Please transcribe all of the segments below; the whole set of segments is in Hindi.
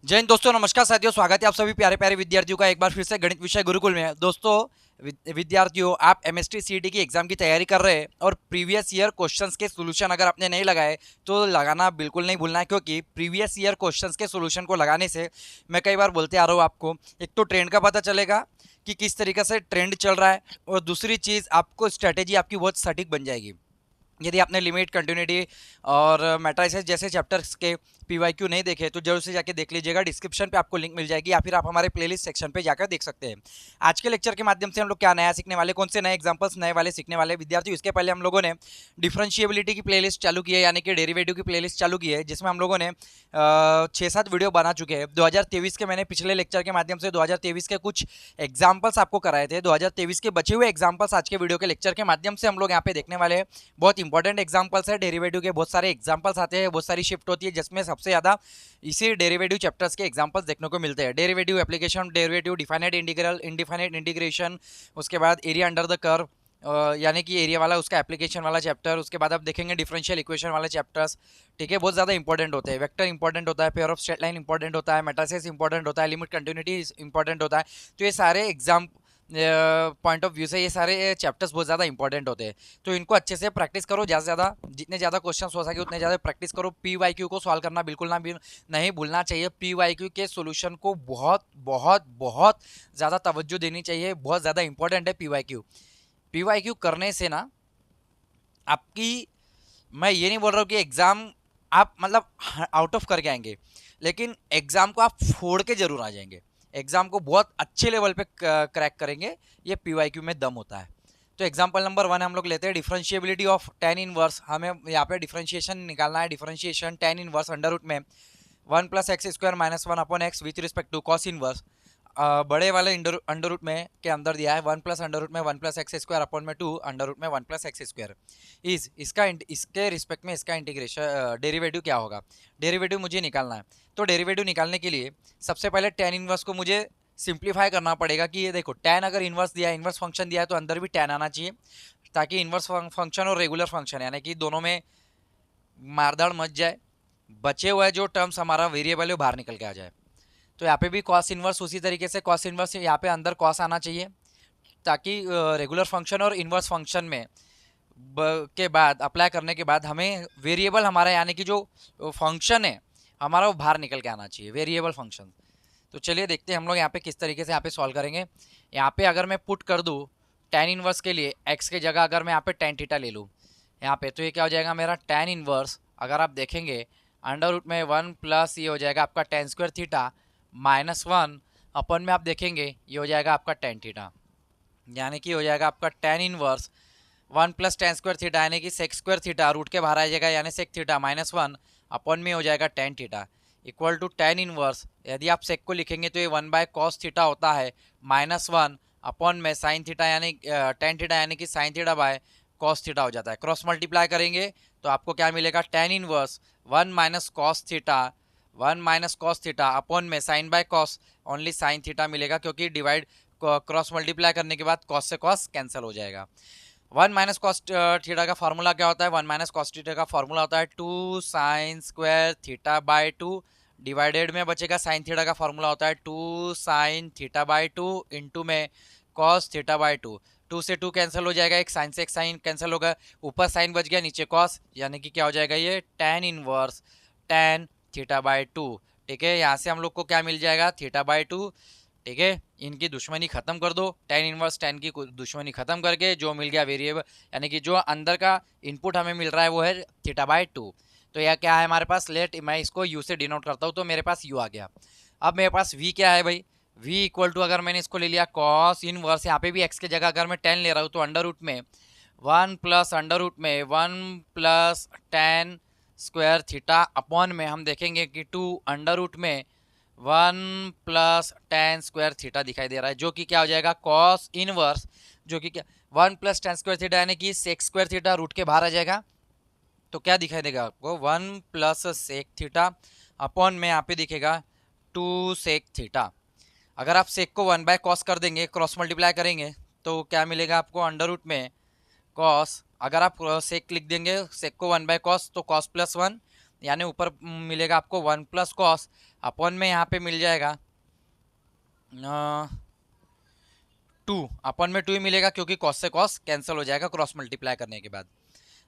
जय हिंद दोस्तों, नमस्कार साथियों। स्वागत है आप सभी प्यारे प्यारे विद्यार्थियों का एक बार फिर से गणित विषय गुरुकुल में। दोस्तों विद्यार्थियों, आप एमएसटी सीईटी की एग्जाम की तैयारी कर रहे हैं और प्रीवियस ईयर क्वेश्चंस के सॉल्यूशन अगर आपने नहीं लगाए तो लगाना बिल्कुल नहीं भूलना है, क्योंकि प्रीवियस ईयर क्वेश्चंस के सॉल्यूशन को लगाने से मैं कई बार बोलते आ रहा हूँ आपको, एक तो ट्रेंड का पता चलेगा कि किस तरीके से ट्रेंड चल रहा है, और दूसरी चीज़ आपको स्ट्रेटेजी आपकी बहुत सटीक बन जाएगी। यदि आपने लिमिट, कंटिन्यूटी और मैट्रिसेस जैसे चैप्टर्स के पीवाईक्यू नहीं देखे तो जरूर से जाके देख लीजिएगा। डिस्क्रिप्शन पे आपको लिंक मिल जाएगी, या फिर आप हमारे प्लेलिस्ट सेक्शन पे जाकर देख सकते हैं। आज के लेक्चर के माध्यम से हम लोग क्या नया सीखने वाले, कौन से नए एग्जांपल्स नए वाले सीखने वाले विद्यार्थी। इसके पहले हम लोगों ने डिफरेंशिएबिलिटी की प्लेलिस्ट चालू की है, यानी कि डेरिवेटिव की प्लेलिस्ट चालू की है, जिसमें हम लोगों ने 6-7 वीडियो बना चुके हैं। 2023 के मैंने पिछले लेक्चर के माध्यम से 2023 के कुछ एग्जाम्पल्स आपको कराए थे। 2023 के बचे हुए एग्जाम्पल्स आज के वीडियो के लेक्चर के माध्यम से हम लोग यहाँ पे देखने वाले हैं। बहुत इंपॉर्टेंट एग्जाम्पल्स है, डेरिवेटिव के बहुत सारे एग्जाम्पल्स आते हैं, बहुत सारी शिफ्ट होती है, जिसमें सबसे ज़्यादा इसी डेरिवेटिव चैप्टर्स के एग्जांपल्स देखने को मिलते हैं। Derivative application, derivative definite integral, indefinite integration, उसके बाद एरिया अंडर द कर्व, यानी कि एरिया वाला उसका एप्लीकेशन वाला चैप्टर, उसके बाद आप देखेंगे डिफरेंशियल इक्वेशन वाले चैप्टर्स। ठीक है, बहुत ज़्यादा इंपॉर्टेंट होते हैं। वेक्टर इंपॉर्टेंट होता है, pair of straight line important होता है, मैट्रिसेस इंपॉर्टेंट होता है, लिमिट कंटिन्यूटी इंपॉर्टेंट होता है। तो ये सारे एग्जाम पॉइंट ऑफ व्यू से ये सारे चैप्टर्स बहुत ज़्यादा इंपॉर्टेंट होते हैं। तो इनको अच्छे से प्रैक्टिस करो, ज़्यादा से ज़्यादा, जितने ज़्यादा क्वेश्चन हो सके उतने ज़्यादा प्रैक्टिस करो। पीवाईक्यू को सॉल्व करना बिल्कुल नहीं भूलना चाहिए। पीवाईक्यू के सॉल्यूशन को बहुत बहुत बहुत ज़्यादा तवज्जो देनी चाहिए, बहुत ज़्यादा इंपॉर्टेंट है पीवाईक्यू। पीवाईक्यू करने से ना आपकी, मैं ये नहीं बोल रहा हूँ कि एग्ज़ाम आप मतलब आउट ऑफ करके आएंगे, लेकिन एग्ज़ाम को आप फोड़ के जरूर आ जाएंगे। एग्ज़ाम को बहुत अच्छे लेवल पे क्रैक करेंगे, ये पीवाईक्यू में दम होता है। तो एग्जाम्पल नंबर 1 हम लोग लेते हैं, डिफरेंशिएबिलिटी ऑफ tan इनवर्स। हमें यहाँ पे डिफरेंशिएशन निकालना है। Differentiation tan inverse under root में 1+x² - 1/x with respect to cos inverse. बड़े वाले अंडर रूट में के अंदर दिया है 1+√में 1+x² इज इसके रिस्पेक्ट में इसका इंटीग्रेशन डेरिवेटिव क्या होगा। डेरिवेटिव मुझे निकालना है। तो डेरिवेटिव निकालने के लिए सबसे पहले tan इनवर्स को मुझे सिंप्लीफाई करना पड़ेगा कि ये देखो, tan अगर इनवर्स दिया है, इनवर्स फंक्शन दिया है, तो अंदर भी tan आना चाहिए, ताकि इनवर्स फंक्शन और रेगुलर फंक्शन यानी कि दोनों में मारदाड़ मच जाए, बचे हुए जो टर्म्स हमारा वेरिएबल है बाहर निकल के आ जाए। तो यहाँ पे भी कॉस इनवर्स उसी तरीके से कॉस इनवर्स यहाँ पे अंदर कॉस आना चाहिए, ताकि रेगुलर फंक्शन और इनवर्स फंक्शन में के बाद अप्लाई करने के बाद हमें वेरिएबल हमारा यानी कि जो फंक्शन है हमारा वो बाहर निकल के आना चाहिए, वेरिएबल फंक्शन। तो चलिए देखते हैं हम लोग यहाँ पे किस तरीके से यहाँ पे सॉल्व करेंगे। यहाँ पे अगर मैं पुट कर दूँ tan इनवर्स के लिए x के जगह अगर मैं यहाँ पे tan थीटा ले लूँ यहाँ पे, तो ये क्या हो जाएगा मेरा tan इनवर्स। अगर आप देखेंगे अंडर रूट में 1 प्लस ये हो जाएगा आपका tan² -1 अपन में आप देखेंगे ये हो जाएगा आपका tan थीटा, यानी कि हो जाएगा आपका tan इनवर्स 1+tan² यानी कि sec² रूट के बाहर आ जाएगा, यानी sec थीटा -1 अपन में हो जाएगा tan theta equal to tan inverse. यदि आप सेक को लिखेंगे तो ये 1/cos थीटा होता है -1 अपॉन में साइन थीटा यानी tan थीटा यानी कि sine theta by cos theta हो जाता है। क्रॉस मल्टीप्लाई करेंगे तो आपको क्या मिलेगा, tan inverse 1 - cos theta upon में sine by cos only sine theta मिलेगा, क्योंकि डिवाइड क्रॉस मल्टीप्लाई करने के बाद कॉस से कॉस कैंसिल हो जाएगा। 1 - cos थीटा का फॉर्मूला क्या होता है, 1 - cos थीटा का फॉर्मूला होता है 2 sin square theta by 2, divided में बचेगा साइन थीटा का फॉर्मूला होता है 2 sin थीटा बाय 2 इंटू में cos थीटा बाय 2। 2 से 2 कैंसिल हो जाएगा, एक साइन से एक साइन कैंसिल होगा, ऊपर साइन बच गया नीचे कॉस, यानी कि क्या हो जाएगा ये tan inverse tan theta by 2। ठीक है, यहाँ से हम लोग को क्या मिल जाएगा, थीटा बाय 2। ठीक है, इनकी दुश्मनी खत्म कर दो, tan इनवर्स tan की दुश्मनी खत्म करके जो मिल गया वेरिएबल यानी कि जो अंदर का इनपुट हमें मिल रहा है वो है थीटा बाय 2। तो यह क्या है हमारे पास, लेट मैं इसको u से डिनोट करता हूँ, तो मेरे पास u आ गया। अब मेरे पास v क्या है भाई, v इक्वल टू अगर मैंने इसको ले लिया कॉस इनवर्स, यहाँ पे भी x के जगह अगर मैं tan ले रहा हूँ तो अंडर रूट में 1 + थीटा अपॉन में हम देखेंगे कि 2 अंडर रूट में 1 + tan² थीटा दिखाई दे रहा है, जो कि क्या हो जाएगा कॉस इनवर्स, जो कि क्या 1 + tan² थीटा यानी कि sec² थीटा रूट के बाहर आ जाएगा। तो क्या दिखाई देगा आपको 1 + sec थीटा अपॉन में यहाँ पे दिखेगा 2 sec थीटा। अगर आप सेक को 1/cos कर देंगे, क्रॉस मल्टीप्लाई करेंगे, तो क्या मिलेगा आपको अंडर रूट में कॉस, अगर आप सेक लिख देंगे सेक को 1/cos तो cos + 1 यानी ऊपर मिलेगा आपको 1 + cos अपॉन में यहाँ पे मिल जाएगा 2, अपॉन में 2 ही मिलेगा क्योंकि कॉस से कॉस कैंसिल हो जाएगा क्रॉस मल्टीप्लाई करने के बाद।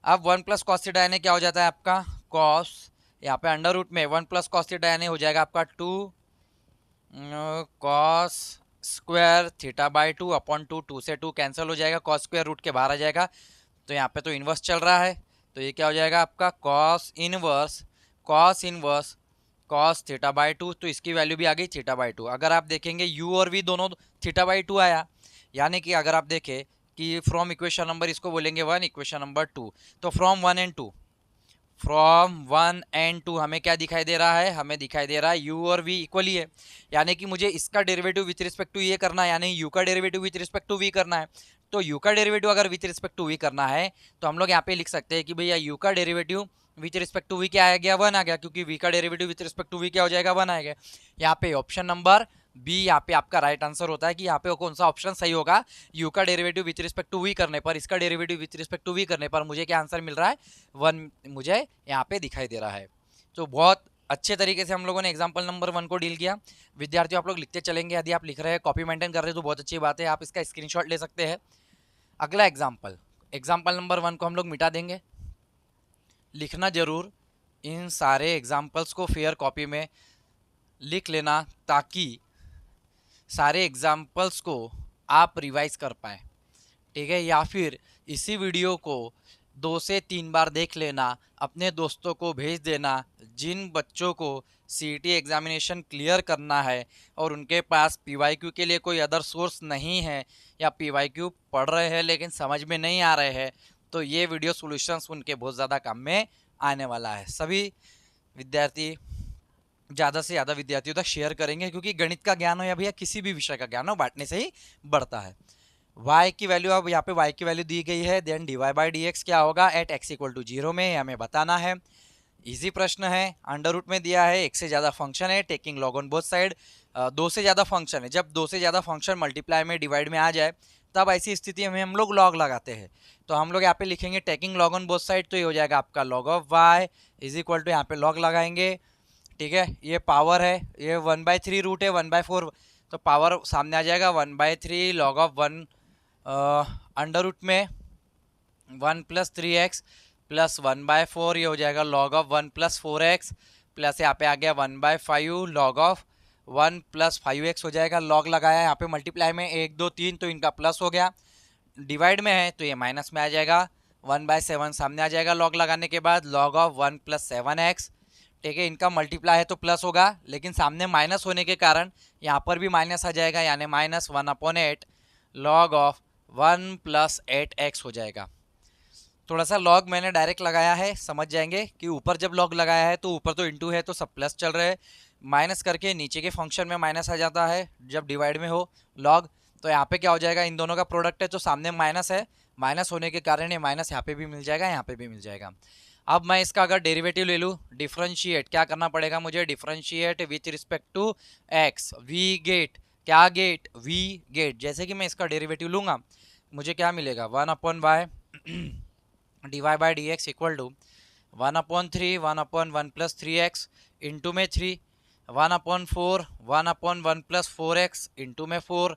अब 1 प्लस कॉस थीटा यानी क्या हो जाता है आपका कॉस, यहाँ पे अंडर रूट में 1 प्लस कॉस थीटा यानी हो जाएगा आपका 2 cos square theta by 2 upon 2, 2 से 2 कैंसिल हो जाएगा, कॉस स्क्वायर रूट के बाहर आ जाएगा। तो यहाँ पे तो इन्वर्स चल रहा है, तो ये क्या हो जाएगा आपका cos inverse cos theta by 2, तो इसकी वैल्यू भी आ गई थीटा बाई 2। अगर आप देखेंगे u और v दोनों थीटा बाई 2 आया, यानी कि अगर आप देखें कि फ्रॉम इक्वेशन नंबर इसको बोलेंगे 1, इक्वेशन नंबर 2, तो फ्रॉम 1 एंड 2 हमें क्या दिखाई दे रहा है, हमें दिखाई दे रहा है u और v इक्वली है, यानी कि मुझे इसका डेरिवेटिव विथ रिस्पेक्ट टू ये करना है, यानी u का derivative with respect to v करना है। तो u का डेरिवेटिव अगर विथ रिस्पेक्ट टू v करना है तो हम लोग यहाँ पे लिख सकते हैं कि भैया u का derivative with respect to v क्या आ गया, 1 आ गया, क्योंकि v का derivative with respect to v क्या हो जाएगा, 1 आएगा। यहाँ पे ऑप्शन नंबर बी यहाँ पे आपका राइट आंसर होता है कि यहाँ पे कौन सा ऑप्शन सही होगा, u का derivative with respect to v करने पर, इसका derivative with respect to v करने पर मुझे क्या आंसर मिल रहा है, 1 मुझे यहाँ पे दिखाई दे रहा है। तो बहुत अच्छे तरीके से हम लोगों ने एग्जाम्पल नंबर 1 को डील किया। विद्यार्थियों आप लोग लिखते चलेंगे, यदि आप लिख रहे हैं कॉपी मेंटेन कर रहे हैं तो बहुत अच्छी बात है, आप इसका स्क्रीनशॉट ले सकते हैं। अगला एग्जाम्पल नंबर 1 को हम लोग मिटा देंगे, लिखना जरूर, इन सारे एग्जाम्पल्स को फेयर कॉपी में लिख लेना ताकि सारे एग्जाम्पल्स को आप रिवाइज कर पाए, ठीक है। या फिर इसी वीडियो को 2 से 3 बार देख लेना, अपने दोस्तों को भेज देना जिन बच्चों को सीईटी एग्जामिनेशन क्लियर करना है और उनके पास पीवाईक्यू के लिए कोई अदर सोर्स नहीं है, या पीवाईक्यू पढ़ रहे हैं लेकिन समझ में नहीं आ रहे हैं, तो ये वीडियो सॉल्यूशंस उनके बहुत ज़्यादा काम में आने वाला है। सभी विद्यार्थी ज़्यादा से ज़्यादा विद्यार्थियों तक शेयर करेंगे, क्योंकि गणित का ज्ञान हो या भैया किसी भी विषय का ज्ञान हो, बांटने से ही बढ़ता है। y की वैल्यू, अब यहाँ पे y की वैल्यू दी गई है, then dy by d x क्या होगा एट x इक्वल टू 0 में, हमें बताना है। इजी प्रश्न है, अंडर रूट में दिया है, एक से ज़्यादा फंक्शन है, taking log on both side, 2 से ज़्यादा फंक्शन है, जब 2 से ज़्यादा फंक्शन मल्टीप्लाई में डिवाइड में आ जाए तब ऐसी स्थिति में हम लोग लॉग लगाते हैं। तो हम लोग यहाँ पे लिखेंगे taking log on both side, तो ये हो जाएगा आपका log of y is equal to यहाँ पे लॉग लगाएंगे, ठीक है। ये पावर है, ये 1/3 रूट है 1/4, तो पावर सामने आ जाएगा 1/3 लॉग ऑफ 1 अंडर रूट में 1 प्लस 3x प्लस 1/4, ये हो जाएगा log of 1 plus 4x, plus यहाँ पे आ गया 1/5 लॉग ऑफ 1 प्लस 5x हो जाएगा। लॉग लगाया यहाँ पे मल्टीप्लाई में 1 2 3, तो इनका प्लस हो गया, डिवाइड में है तो ये माइनस में आ जाएगा, 1/7 सामने आ जाएगा लॉग लगाने के बाद, लॉग ऑफ 1 प्लस 7x, ठीक है। इनका मल्टीप्लाई है तो प्लस होगा, लेकिन सामने माइनस होने के कारण यहाँ पर भी माइनस आ जाएगा, यानी -1/8 लॉग ऑफ 1 प्लस 8x हो जाएगा। थोड़ा सा लॉग मैंने डायरेक्ट लगाया है, समझ जाएंगे कि ऊपर जब लॉग लगाया है तो ऊपर तो इंटू है तो सब प्लस चल रहे हैं, माइनस करके नीचे के फंक्शन में माइनस आ जाता है जब डिवाइड में हो लॉग, तो यहाँ पे क्या हो जाएगा, इन दोनों का प्रोडक्ट है तो सामने माइनस है, माइनस होने के कारण ये माइनस यहाँ पे भी मिल जाएगा, यहाँ पे भी मिल जाएगा। अब मैं इसका अगर डेरिवेटिव ले लूँ, डिफरेंशिएट क्या करना पड़ेगा मुझे, differentiate with respect to x, we get क्या गेट, वी गेट, जैसे कि मैं इसका डेरिवेटिव लूँगा मुझे क्या मिलेगा, 1/y dy by d x equal to 1/3 1/1 plus 3x into में 3, 1/4 1/1 प्लस 4x इंटू में 4,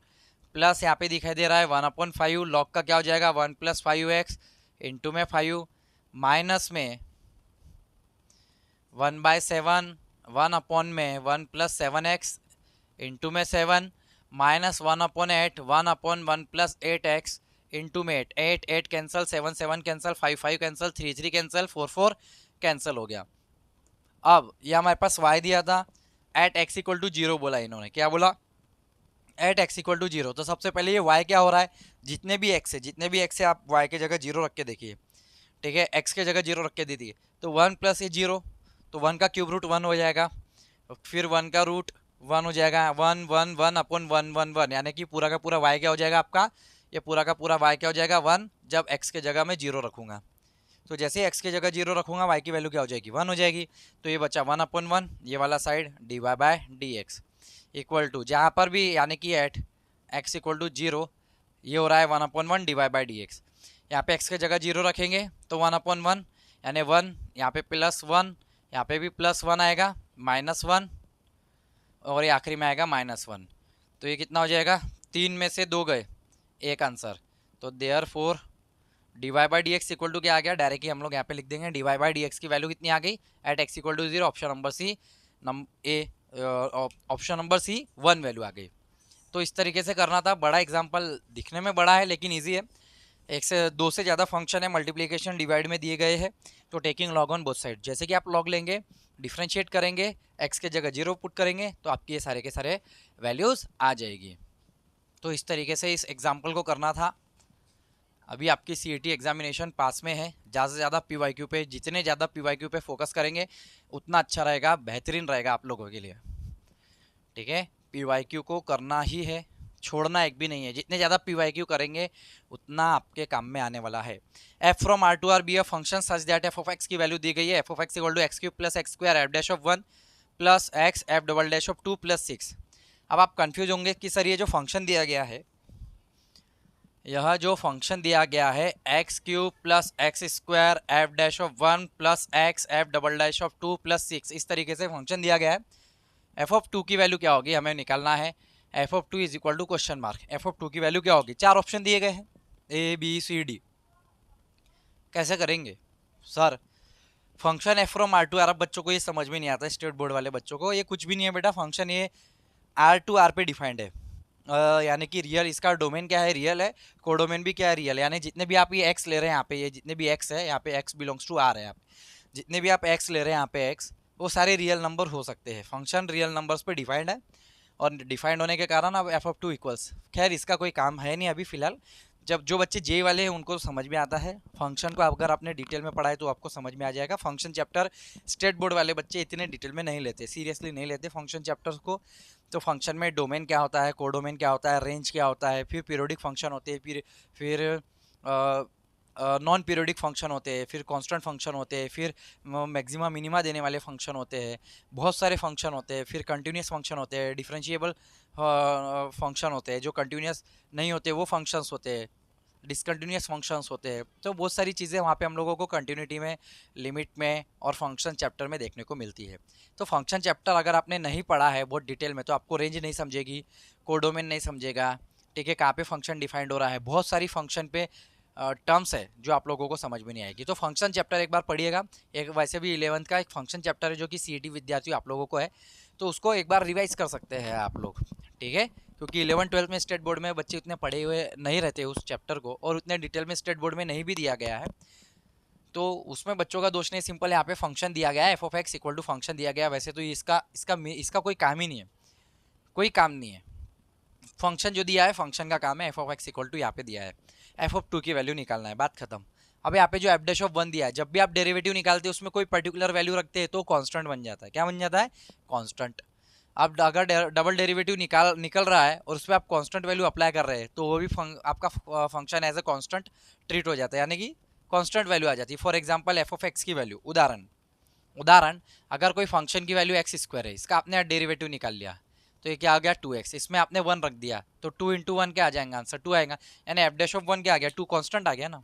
प्लस यहाँ पे दिखाई दे रहा है 1/5 लॉग का क्या हो जाएगा 1 प्लस 5x इंटू में 5, माइनस में 1/7 1 में 1 प्लस 7x इंटू में 7, माइनस 1/8 1/1 प्लस 8x इंटू में 8 8 cancel, 7 7 cancel, 5 5 cancel, 3 3 cancel, 4 4 cancel हो गया। अब यह हमारे पास y दिया था, एट x इक्वल टू 0 बोला इन्होंने, क्या बोला, एट x इक्वल टू 0, तो सबसे पहले ये y क्या हो रहा है, जितने भी x है आप y के जगह 0 रख के देखिए, ठीक है, x के जगह 0 रख के दे दिए, तो 1 प्लस ये 0, तो 1 का क्यूब रूट 1 हो जाएगा, फिर 1 का रूट 1 हो जाएगा, 1 1 1/1 1 1, यानी कि पूरा का पूरा y क्या हो जाएगा आपका, ये पूरा का पूरा y क्या हो जाएगा 1, जब x के जगह मैं 0 रखूँगा, तो जैसे x के जगह 0 रखूँगा y की वैल्यू क्या हो जाएगी 1 हो जाएगी, तो ये बचा 1/1, ये वाला side dy by d x equal to, जहाँ पर भी यानी कि एट x इक्वल टू 0, ये हो रहा है 1/1 dy बाई डी एक्स, यहाँ पे x के जगह 0 रखेंगे तो 1/1 यानी 1, यहाँ पे +1, यहाँ पे भी +1 आएगा, -1 और ये आखिरी में आएगा -1। तो ये कितना हो जाएगा, 3 में से 2 गए, एक आंसर। तो therefore dy by d x equal to क्या आ गया, डायरेक्टली हम लोग यहाँ पे लिख देंगे dy बाई डी एक्स की वैल्यू कितनी आ गई, at x equal to 0, option number c, option number c 1 value आ गई। तो इस तरीके से करना था। बड़ा एग्जाम्पल दिखने में बड़ा है लेकिन ईजी है। एक से दो से ज़्यादा फंक्शन है, मल्टीप्लिकेशन डिवाइड में दिए गए हैं, तो taking log on both side. जैसे कि आप लॉग लेंगे, डिफ्रेंशिएट करेंगे, एक्स के जगह 0 पुट करेंगे तो आपके ये सारे के सारे वैल्यूज़ आ जाएगी। तो इस तरीके से इस एग्जाम्पल को करना था। अभी आपकी CET एग्जामिनेशन पास में है, ज़्यादा से ज़्यादा PYQ पे, जितने ज़्यादा PYQ पे फोकस करेंगे उतना अच्छा रहेगा, बेहतरीन रहेगा आप लोगों के लिए। ठीक है, PYQ को करना ही है, छोड़ना एक भी नहीं है। जितने ज़्यादा PYQ करेंगे उतना आपके काम में आने वाला है। f from R to R be a function such that f of x की वैल्यू दी गई है, f of x equal to x cube plus x square f dash of 1 plus x f double dash of 2 plus 6। अब आप कंफ्यूज होंगे कि सर ये जो फंक्शन दिया गया है, यह जो फंक्शन दिया गया है x cube plus x square F dash of 1 plus x F double dash of 2 plus 6, इस तरीके से फंक्शन दिया गया है। एफ ऑफ 2 की वैल्यू क्या होगी हमें निकालना है। F of 2 is equal to question mark, f of 2 की वैल्यू क्या होगी। 4 ऑप्शन दिए गए हैं, ABCD। कैसे करेंगे sir, function f from R to R, बच्चों को ये समझ में नहीं आता, स्टेट बोर्ड वाले बच्चों को। ये कुछ भी नहीं है बेटा, फंक्शन ये R टू R पे डिफाइंड है। यानी कि रियल, इसका डोमेन क्या है, रियल है, कोडोमेन भी क्या है, रियल। यानी जितने भी आप ये एक्स ले रहे हैं यहाँ पे, ये जितने भी एक्स है यहाँ पे, एक्स बिलोंग्स टू आर है। आप जितने भी आप एक्स ले रहे हैं यहाँ पे एक्स, वो सारे रियल नंबर हो सकते हैं। फंक्शन रियल नंबर्स पे डिफाइंड है, और डिफाइंड होने के कारण अब एफ ऑफ 2 इक्वल्स, खैर इसका कोई काम है नहीं अभी फिलहाल। जब जो बच्चे जे वाले हैं उनको समझ में आता है फंक्शन को, अगर आपने डिटेल में पढ़ा है तो आपको समझ में आ जाएगा। फंक्शन चैप्टर स्टेट बोर्ड वाले बच्चे इतने डिटेल में नहीं लेते, सीरियसली नहीं लेते फंक्शन चैप्टर्स को। तो फंक्शन में डोमेन क्या होता है, कोडोमेन क्या होता है, रेंज क्या होता है, फिर पीरियोडिक फंक्शन होते हैं, फिर नॉन पीरियोडिक फंक्शन होते हैं, फिर कांस्टेंट फंक्शन होते हैं, फिर मैक्सिमा मिनिमा देने वाले फंक्शन होते हैं, बहुत सारे फंक्शन होते हैं, फिर कंटिन्यूस फंक्शन होते हैं, डिफरेंशिएबल फंक्शन होते हैं, जो कंटिन्यूस नहीं होते वो फंक्शंस होते हैं, डिसकंटिन्यूस फंक्शंस होते हैं। तो बहुत सारी चीज़ें वहाँ पे हम लोगों को कंटिन्यूटी में, लिमिट में और फंक्शन चैप्टर में देखने को मिलती है। तो फंक्शन चैप्टर अगर आपने नहीं पढ़ा है बहुत डिटेल में तो आपको रेंज नहीं समझेगी, कोडोमेन नहीं समझेगा, ठीक है, कहाँ पे फंक्शन डिफाइंड हो रहा है, बहुत सारी फंक्शन पे टर्म्स है जो आप लोगों को समझ में नहीं आएगी। तो फंक्शन चैप्टर एक बार पढ़िएगा। एक वैसे भी 11th का एक फंक्शन चैप्टर है जो कि CET विद्यार्थी आप लोगों को है, तो उसको एक बार रिवाइज कर सकते हैं आप लोग, ठीक है। क्योंकि 11-12 में स्टेट बोर्ड में बच्चे उतने पढ़े हुए नहीं रहते उस चैप्टर को, और उतने डिटेल में स्टेट बोर्ड में नहीं भी दिया गया है, तो उसमें बच्चों का दोष नहीं। सिंपल यहाँ पे फंक्शन दिया गया है, f of x equal to function दिया गया है। वैसे तो इसका इसका इसका कोई काम ही नहीं है, कोई काम नहीं है। फंक्शन जो दिया है फंक्शन का काम है, f of x equal to यहाँ पे दिया है, एफ ऑफ 2 की वैल्यू निकालना है, बात खत्म। अब यहाँ पे जो एफ डैश ऑफ 1 दिया है, जब भी आप डेरिवेटिव निकालते हैं उसमें कोई पर्टिकुलर वैल्यू रखते हैं तो कांस्टेंट बन जाता है। क्या बन जाता है, कांस्टेंट। अब अगर डबल डेरिवेटिव निकल रहा है और उस पर आप कांस्टेंट वैल्यू अप्लाई कर रहे हैं तो वो भी आपका function as a constant treat हो जाता है, यानी कि कांस्टेंट वैल्यू आ जाती है। For example F of x की वैल्यू, उदाहरण अगर कोई फंक्शन की वैल्यू एक्स स्क्वायर है, इसका आपने डेरिवेटिव निकाल लिया तो ये क्या आ गया 2x, इसमें आपने 1 रख दिया तो 2 इंटू 1 क्या आ जाएगा, आंसर 2 आएगा। यानी एफ डैश ऑफ 1 क्या आ गया, 2 कांस्टेंट आ गया ना।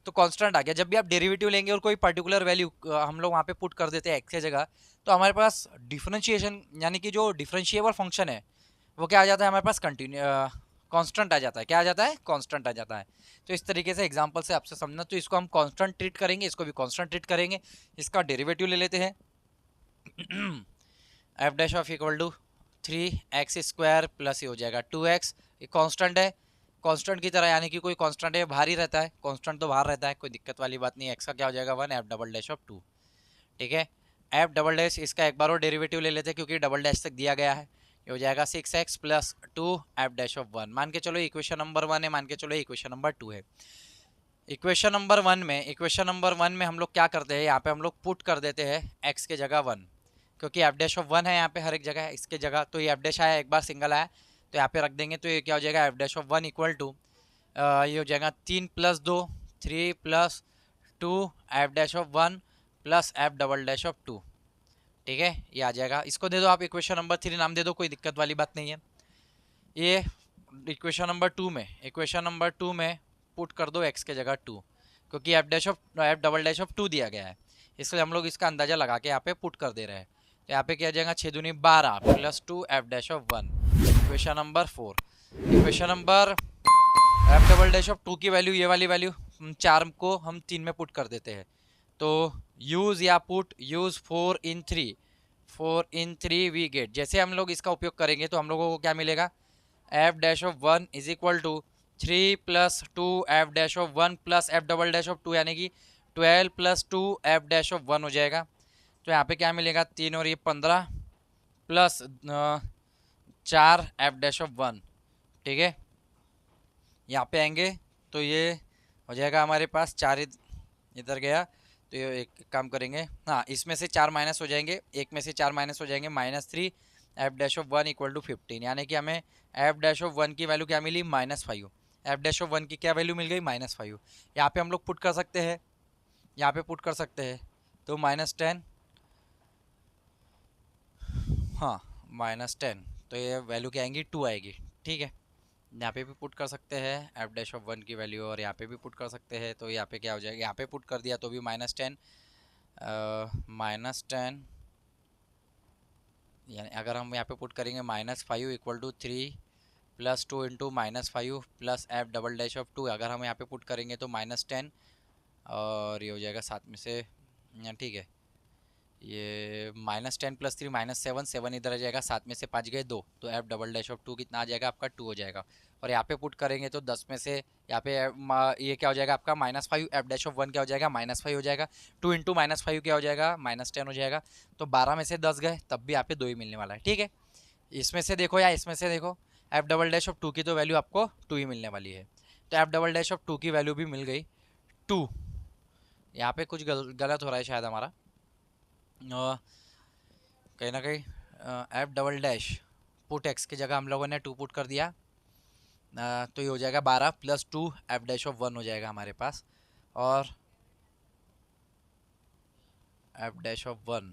तो कांस्टेंट आ गया। जब भी आप डेरिवेटिव लेंगे और कोई पर्टिकुलर वैल्यू हम लोग वहाँ पे पुट कर देते हैं एक्स की जगह, तो हमारे पास डिफरेंशिएशन यानी कि जो डिफरेंशिएबल फंक्शन है वो क्या आ जाता है, हमारे पास कांस्टेंट आ जाता है। क्या आ जाता है, कांस्टेंट आ जाता है। तो इस तरीके से एग्जांपल से आपसे समझना, तो इसको हम कांस्टेंट ट्रीट करेंगे, इसको भी कांस्टेंट ट्रीट करेंगे। इसका डेरिवेटिव ले लेते हैं f dash of equal to 3x square plus ये हो जाएगा 2x, ये कांस्टेंट है, कांस्टेंट की तरह, यानी कि कोई कांस्टेंट है बाहर ही रहता है, कांस्टेंट तो बाहर रहता है, कोई दिक्कत वाली बात नहीं है। x का क्या हो जाएगा 1, एफ डबल डैश ऑफ 2, ठीक है। एफ डबल डैश इसका एक बार और डेरिवेटिव ले लेते हैं क्योंकि डबल डैश तक दिया गया है, ये हो जाएगा 6x plus 2 f dash of 1। मान के चलो इक्वेशन नंबर 1 है, मान के चलो इक्वेशन नंबर 2 है। इक्वेशन नंबर 1 में हम लोग क्या करते हैं, यहाँ पे हम लोग पुट कर देते हैं x के जगह 1, क्योंकि एफ डैश ऑफ 1 है यहाँ पे हर एक जगह इसके जगह, तो ये एफ डैश आया, एक बार सिंगल आया तो यहाँ पे रख देंगे। तो ये क्या हो जाएगा, f dash of 1 equal to ये हो जाएगा 3 plus 2 3 plus 2 f dash of 1 plus f double dash of 2, ठीक है, ये आ जाएगा। इसको दे दो आप इक्वेशन नंबर 3 नाम दे दो, कोई दिक्कत वाली बात नहीं है। ये इक्वेशन नंबर 2 में पुट कर दो x के जगह 2, क्योंकि एफ डबल डैश ऑफ 2 दिया गया है, इसलिए हम लोग इसका अंदाजा लगा के यहाँ पे पुट कर दे रहे हैं। तो यहाँ पे क्या आ जाएगा 6 दूनी 12 plus 2 f dash of 1। Equation number 4। Equation number F double dash of 2 की वैल्यू, ये वाली वैल्यू 4 को हम 3 में पुट कर देते हैं। तो यूज या put use 4 in 3, 4 in 3 we get. जैसे हम लोग इसका उपयोग करेंगे तो हम लोगों को क्या मिलेगा, f dash of 1 is equal to 3 plus 2 f dash of 1 plus f double dash of 2, यानी कि 12 प्लस 2 एफ डैश ऑफ 1 हो जाएगा। तो यहाँ पे क्या मिलेगा, 3 और ये 15 प्लस 4 एफ डैश ऑफ 1। ठीक है, यहाँ पे आएंगे तो ये हो जाएगा हमारे पास 4 इधर गया, तो ये एक काम करेंगे, हाँ इसमें से 4 माइनस हो जाएंगे, एक में से 4 माइनस हो जाएंगे, -3 f dash of 1 equal to 15, यानी कि हमें एफ डैश ऑफ 1 की वैल्यू क्या मिली, -5। एफ डैश ऑफ 1 की क्या वैल्यू मिल गई, -5। यहाँ पे हम लोग पुट कर सकते हैं, यहाँ पे पुट कर सकते हैं, तो -10, हाँ -10, तो ये वैल्यू क्या आएंगी, 2 आएगी। ठीक है, यहाँ पे भी पुट कर सकते हैं एफ डैश ऑफ 1 की वैल्यू, और यहाँ पे भी पुट कर सकते हैं, तो यहाँ पे क्या हो जाएगा, यहाँ पे पुट कर दिया तो भी -10, -10, यानी अगर हम यहाँ पे पुट करेंगे -5 equal to 3 plus 2 into -5 plus f double dash of 2, अगर हम यहाँ पे पुट करेंगे तो -10, और ये हो जाएगा साथ में से, ठीक है, ये -10 प्लस 3 -7, 7 इधर आ जाएगा, साथ में से 5 गए 2, तो एफ डबल डैश ऑफ 2 कितना आ जाएगा आपका, 2 हो जाएगा। और यहाँ पे पुट करेंगे तो 10 में से यहाँ पे ये क्या हो जाएगा आपका -5, एफ डैश ऑफ 1 क्या हो जाएगा, -5 हो जाएगा, 2 इंटू -5 क्या हो जाएगा, -10 हो जाएगा, तो 12 में से 10 गए, तब भी यहाँ पे 2 ही मिलने वाला है। ठीक है, इसमें से देखो या इसमें से देखो, एफ डबल डैश ऑफ 2 की तो वैल्यू आपको 2 ही मिलने वाली है, तो एफ डबल डैश ऑफ 2 की वैल्यू भी मिल गई 2। यहाँ पे कुछ गलत हो रहा है शायद हमारा, कहीं ना कहीं F double dash put x की जगह हम लोगों ने 2 पुट कर दिया, तो ये हो जाएगा 12 प्लस 2 एफ डैश ऑफ 1 हो जाएगा हमारे पास, और एफ डैश ऑफ 1,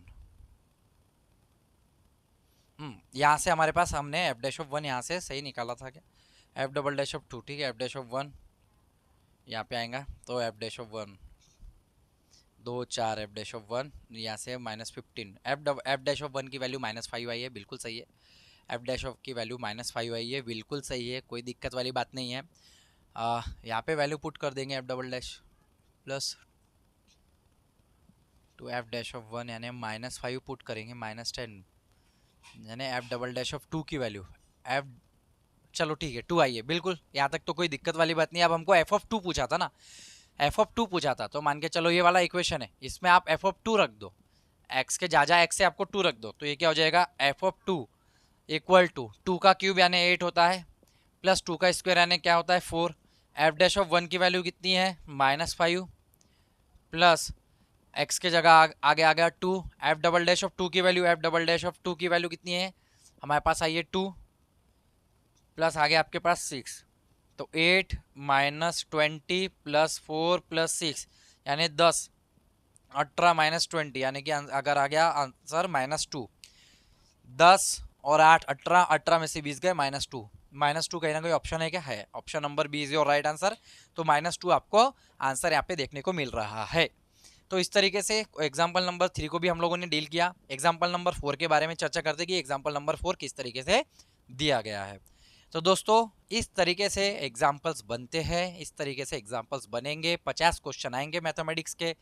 यहाँ से हमारे पास हमने एफ डैश ऑफ 1 यहाँ से सही निकाला था क्या, एफ डबल डैश ऑफ 2, ठीक है, एफ डैश ऑफ 1 यहाँ पे आएगा, तो F dash of 1 2 4 F dash of 1 यहाँ से -15, एफ डैश ऑफ 1 की वैल्यू -5 आई है, बिल्कुल सही है, एफ डैश ऑफ की वैल्यू -5 आई है, बिल्कुल सही है, कोई दिक्कत वाली बात नहीं है। यहाँ पे वैल्यू पुट कर देंगे F double dash plus 2 f dash of 1, यानी -5 पुट करेंगे, -10, यानी एफ डबल डैश ऑफ 2 की वैल्यू एफ, चलो ठीक है 2 आई है, बिल्कुल यहाँ तक तो कोई दिक्कत वाली बात नहीं है। अब हमको एफ ऑफ 2 पूछा था ना, एफ ऑफ 2 पूछा था, तो मान के चलो ये वाला इक्वेशन है, इसमें आप एफ ऑफ 2 रख दो, एक्स के जा एक्स से आपको 2 रख दो, तो ये क्या हो जाएगा, एफ ऑफ 2 इक्वल टू 2 का क्यूब यानी 8 होता है, प्लस 2 का स्क्वायर यानी क्या होता है 4, एफ डैश ऑफ 1 की वैल्यू कितनी है -5, प्लस एक्स के जगह आगे आ गया 2, एफ डबल डैश ऑफ 2 की वैल्यू, एफ डबल डैश ऑफ 2 की वैल्यू कितनी है हमारे पास आई है 2, प्लस आगे आपके पास 6, तो 8 -20 प्लस 4 प्लस 6 यानी 10, 18 -20 यानी कि अगर आ गया आंसर -2, 10 और 8 18, 18 में से 20 गए -2, -2 कहीं ना कोई ऑप्शन है क्या, है, option number B is your right answer, तो -2 आपको आंसर यहाँ पे देखने को मिल रहा है। तो इस तरीके से एग्जाम्पल नंबर 3 को भी हम लोगों ने डील किया। एग्जाम्पल नंबर 4 के बारे में चर्चा करते कि एग्जाम्पल नंबर 4 किस तरीके से दिया गया है। तो दोस्तों इस तरीके से एग्जाम्पल्स बनते हैं, इस तरीके से एग्जाम्पल्स बनेंगे, 50 क्वेश्चन आएंगे मैथमेटिक्स के,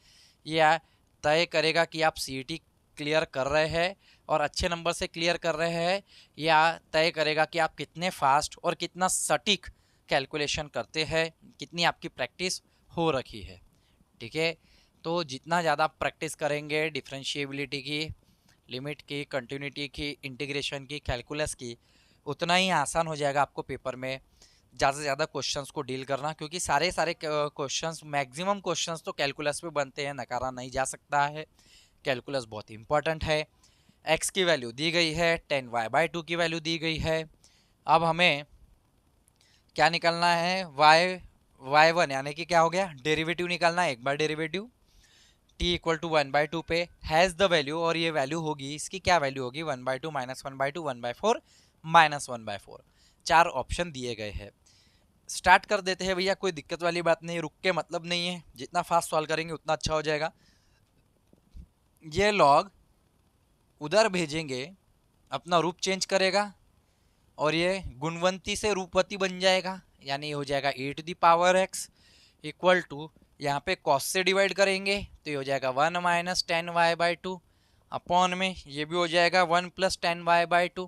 ये तय करेगा कि आप सीईटी क्लियर कर रहे हैं और अच्छे नंबर से क्लियर कर रहे हैं, या तय करेगा कि आप कितने फास्ट और कितना सटीक कैलकुलेशन करते हैं, कितनी आपकी प्रैक्टिस हो रखी है। ठीक है, तो जितना ज़्यादा प्रैक्टिस करेंगे डिफरेंशिएबिलिटी की, लिमिट की, कंटिन्यूटी की, इंटीग्रेशन की, कैलकुलस की, उतना ही आसान हो जाएगा आपको पेपर में ज़्यादा से ज़्यादा क्वेश्चंस को डील करना, क्योंकि सारे क्वेश्चंस, मैक्सिमम क्वेश्चंस तो कैलकुलस में बनते हैं, नकारा नहीं जा सकता है, कैलकुलस बहुत इंपॉर्टेंट है। एक्स की वैल्यू दी गई है, 10y/2 की वैल्यू दी गई है, अब हमें क्या निकालना है, y1 यानी कि क्या हो गया, डेरिवेटिव निकालना है, एक बार डेरिवेटिव t इक्वल टू 1/2 पे हैज़ द वैल्यू, और ये वैल्यू होगी, इसकी क्या वैल्यू होगी, 1/2 -1/2 1/4 -1/4, 4 ऑप्शन दिए गए हैं। स्टार्ट कर देते हैं भैया, कोई दिक्कत वाली बात नहीं, रुक के मतलब नहीं है, जितना फास्ट सॉल्व करेंगे उतना अच्छा हो जाएगा। ये लॉग उधर भेजेंगे अपना रूप चेंज करेगा और ये गुणवंती से रूपवती बन जाएगा, यानी ये हो जाएगा e⁻x इक्वल टू, यहाँ पे कॉस से डिवाइड करेंगे तो ये हो जाएगा 1 माइनस 10y/2 अपॉन में ये भी हो जाएगा 1 प्लस 10y/2,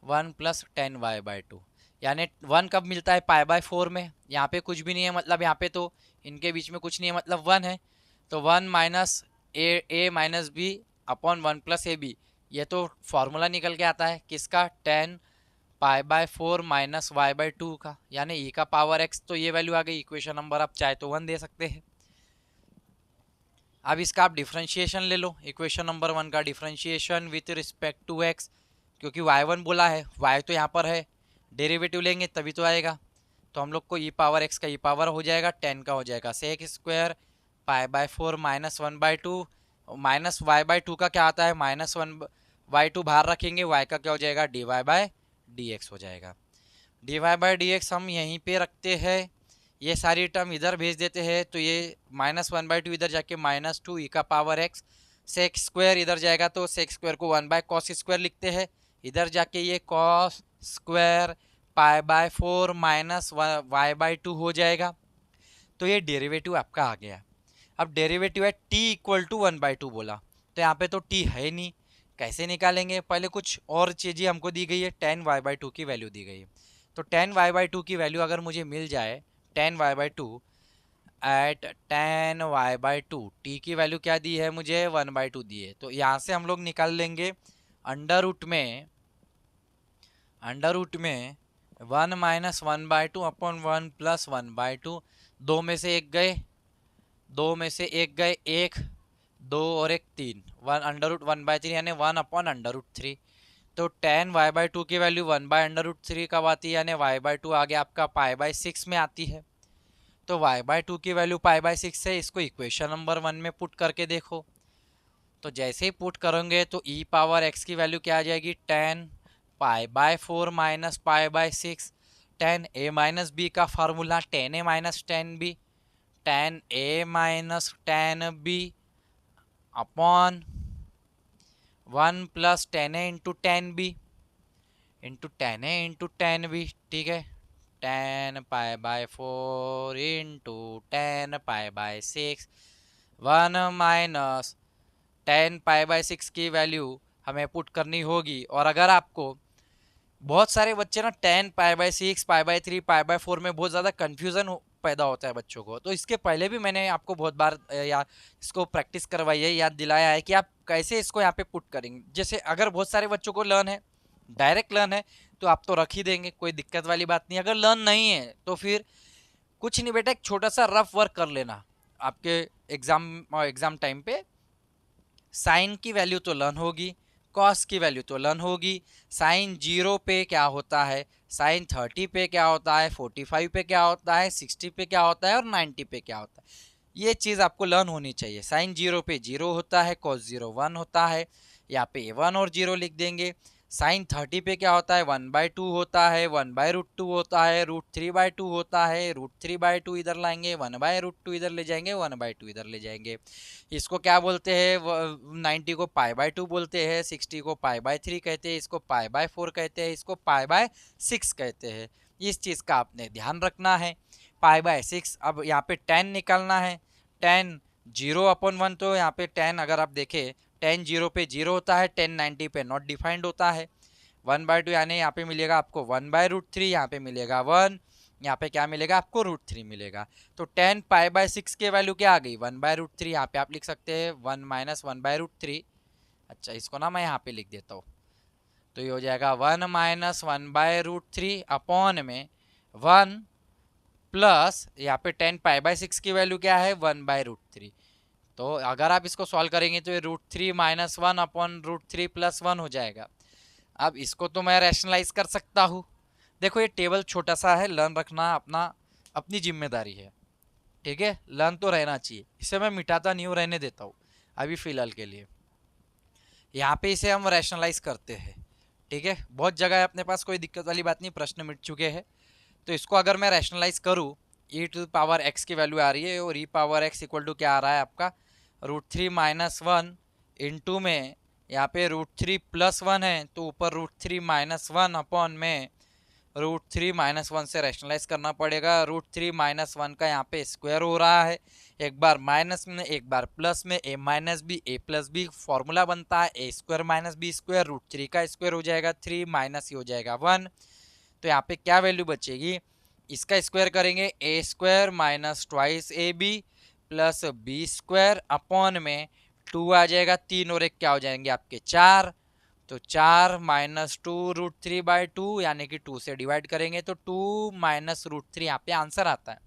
1 प्लस 10y/2, यानी 1 कब मिलता है π/4 में, यहाँ पे कुछ भी नहीं है, मतलब यहाँ पे तो इनके बीच में कुछ नहीं है, मतलब 1 है, तो 1 minus A minus B upon 1 plus A B, ये तो फॉर्मूला निकल के आता है किसका, 10 π/4 माइनस y/2 का, यानी e का पावर x, तो ये वैल्यू आ गई। इक्वेशन नंबर आप चाहे तो 1 दे सकते हैं। अब इसका आप डिफरेंशिएशन ले लो, इक्वेशन नंबर 1 का differentiation with respect to x, क्योंकि y1 बोला है, y तो यहाँ पर है, डेरिवेटिव लेंगे तभी तो आएगा, तो हम लोग को e पावर x का e पावर हो जाएगा 10 का हो जाएगा sec square π/4 minus 1/2, minus y/2 का क्या आता है, माइनस 1/2 बाहर रखेंगे, y का क्या हो जाएगा dy/dx हो जाएगा। dy/dx हम यहीं पे रखते हैं, ये सारी टर्म इधर भेज देते हैं, तो ये -1/2 इधर जाके -2 e का पावर x, सेक स्क्वायर इधर जाएगा तो सेक स्क्वायर को 1/cos स्क्वायर लिखते हैं, इधर जाके ये cos स्क्वायर π/4 माइनस y/2 हो जाएगा, तो ये डेरिवेटिव आपका आ गया। अब डेरिवेटिव है t इक्वल टू 1/2 बोला, तो यहाँ पे तो t है नहीं, कैसे निकालेंगे, पहले कुछ और चीज़ें हमको दी गई है, 10y/2 की वैल्यू दी गई है, तो 10y/2 की वैल्यू अगर मुझे मिल जाए 10y/2 एट 10y/2, t की वैल्यू क्या दी है मुझे 1/2 दी है, तो यहाँ से हम लोग निकाल लेंगे अंडर रूट में 1 माइनस 1/2 अपॉन 1 प्लस 1/2, दो में से एक गए, एक, दो और एक 3, 1 अंडर रूट 1/3 यानी 1 अपॉन अंडर रूट 3, तो 10y/2 की वैल्यू 1/√3 कब आती है, यानी y/2 आगे आपका π/6 में आती है, तो y/2 की वैल्यू π/6 है, इसको इक्वेशन नंबर 1 में पुट करके देखो, तो जैसे ही पुट करेंगे तो e पावर x की वैल्यू क्या आ जाएगी, 10 π/4 माइनस π/6, 10a माइनस बी का formula 10a minus 10b, 10a minus 10b upon 1 plus 10a into 10b into 10a into 10b, ठीक है, 10 π/4 इंटू 10 π/6, 1 माइनस 10 π/6 की वैल्यू हमें पुट करनी होगी। और अगर आपको बहुत सारे बच्चे ना 10 π/6 π/3 π/4 में बहुत ज़्यादा कन्फ्यूज़न पैदा होता है बच्चों को, तो इसके पहले भी मैंने आपको बहुत बार या इसको प्रैक्टिस करवाई है, याद दिलाया है कि आप कैसे इसको यहाँ पे पुट करेंगे। जैसे अगर बहुत सारे बच्चों को लर्न है, डायरेक्ट लर्न है, तो आप तो रख ही देंगे, कोई दिक्कत वाली बात नहीं। अगर लर्न नहीं है तो फिर कुछ नहीं बेटा, एक छोटा सा रफ वर्क कर लेना, आपके एग्जाम टाइम पे साइन की वैल्यू तो लर्न होगी, कॉस की वैल्यू तो लर्न होगी, साइन 0 पे क्या होता है, साइन 30 पे क्या होता है, 45 पे क्या होता है, 60 पे क्या होता है और 90 पे क्या होता है, ये चीज़ आपको लर्न होनी चाहिए। साइन 0 पे 0 होता है, कॉस 0 1 होता है, यहाँ पे 1 और 0 लिख देंगे। साइन 30 पे क्या होता है, 1/2 होता है, 1/√2 होता है, √3/2 होता है, √3/2 इधर लाएंगे, 1/√2 इधर ले जाएंगे, 1/2 इधर ले जाएंगे। इसको क्या बोलते हैं, 90 को π/2 बोलते हैं, 60 को π/3 कहते हैं, इसको π/4 कहते हैं, इसको π/6 कहते हैं। इस चीज़ का आपने ध्यान रखना है। π/6, अब यहाँ पे 10 निकालना है, 10 0/1, तो यहाँ पे 10 अगर आप देखें 10 0 पे 0 होता है, 10 90 पे नॉट डिफाइंड होता है, 1/2 यानी यहाँ पे मिलेगा आपको 1/√3, यहाँ पे मिलेगा 1, यहाँ पे क्या मिलेगा आपको √3 मिलेगा। तो 10 π/6 की वैल्यू क्या आ गई, 1/√3, यहाँ पे आप लिख सकते हैं 1 माइनस 1/√3। अच्छा, इसको ना मैं यहाँ पे लिख देता हूँ, तो ये हो जाएगा 1 माइनस 1/√3 अपॉन में 1 प्लस यहाँ पे 10 π/6 की वैल्यू क्या है 1/√3। तो अगर आप इसको सॉल्व करेंगे तो ये √3 माइनस 1 अपॉन √3 प्लस 1 हो जाएगा। अब इसको तो मैं रैशनलाइज कर सकता हूँ। देखो ये टेबल छोटा सा है, लर्न रखना अपनी जिम्मेदारी है, ठीक है, लर्न तो रहना चाहिए, इसे मैं मिटाता नहीं हूँ, रहने देता हूँ अभी फ़िलहाल के लिए। यहाँ पे इसे हम रैशनलाइज करते हैं, ठीक है, बहुत जगह है अपने पास, कोई दिक्कत वाली बात नहीं, प्रश्न मिट चुके हैं। तो इसको अगर मैं रैशनलाइज करूँ, e⁻x की वैल्यू आ रही है और e⁻x इक्वल टू क्या आ रहा है आपका √3 माइनस 1 इंटू में यहाँ पे √3 + 1 है तो ऊपर √3 - 1 अपॉन में √3 - 1 से रैशनलाइज करना पड़ेगा। √3 - 1 का यहाँ पे स्क्वायर हो रहा है, एक बार माइनस में एक बार प्लस में, a - b फॉर्मूला बनता है a² - b², √3 का स्क्वायर हो जाएगा 3 माइनस ये हो जाएगा 1। तो यहाँ पे क्या वैल्यू बचेगी, इसका स्क्वायर करेंगे a² - twice ab plus b² upon में 2 आ जाएगा, 3 और 1 क्या हो जाएंगे आपके 4, तो 4 - 2 √3/2 यानी कि 2 से डिवाइड करेंगे तो 2 - √3 यहाँ पे आंसर आता है।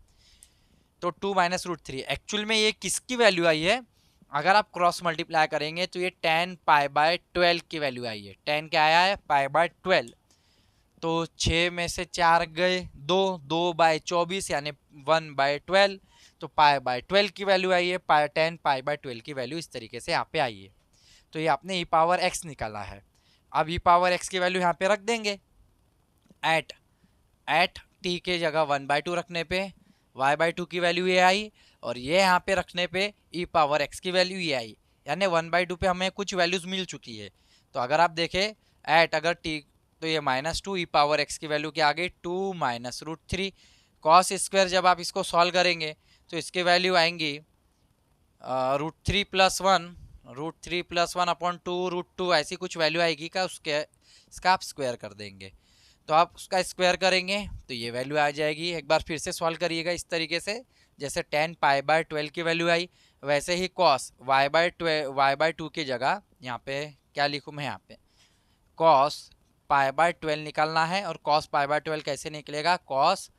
तो 2 - √3 एक्चुअल में ये किसकी वैल्यू आई है, अगर आप क्रॉस मल्टीप्लाई करेंगे तो ये 10 π/12 की वैल्यू आई है। 10 क्या आया है π/12, तो 6 में से 4 गए 2, 2/24 यानी 1/12, तो π/12 की वैल्यू आई है। 10 π/12 की वैल्यू इस तरीके से यहाँ पे आई है। तो ये आपने e⁻x निकाला है। अब e⁻x की वैल्यू यहाँ पे रख देंगे, एट t के जगह 1/2 रखने पे y/2 की वैल्यू ये आई, और ये यहाँ पे रखने पे e⁻x की वैल्यू ये आई, यानी 1/2 पे हमें कुछ वैल्यूज मिल चुकी है। तो अगर आप देखें एट अगर t, तो ये -2 e⁻x की वैल्यू क्या आ गई 2 - √3 कॉस स्क्वायर। जब आप इसको सॉल्व करेंगे तो इसकी वैल्यू आएंगी √3 + 1 अपॉन 2 √2 ऐसी कुछ वैल्यू आएगी का, उसके इसका आप स्क्वायर कर देंगे। तो आप उसका स्क्वायर करेंगे तो ये वैल्यू आ जाएगी। एक बार फिर से सॉल्व करिएगा इस तरीके से, जैसे 10 π/12 की वैल्यू आई, वैसे ही कॉस y/2 की जगह यहाँ पे क्या लिखूँ मैं, यहाँ पे कॉस π/12 निकालना है। और कॉस π/12 कैसे निकलेगा, कॉस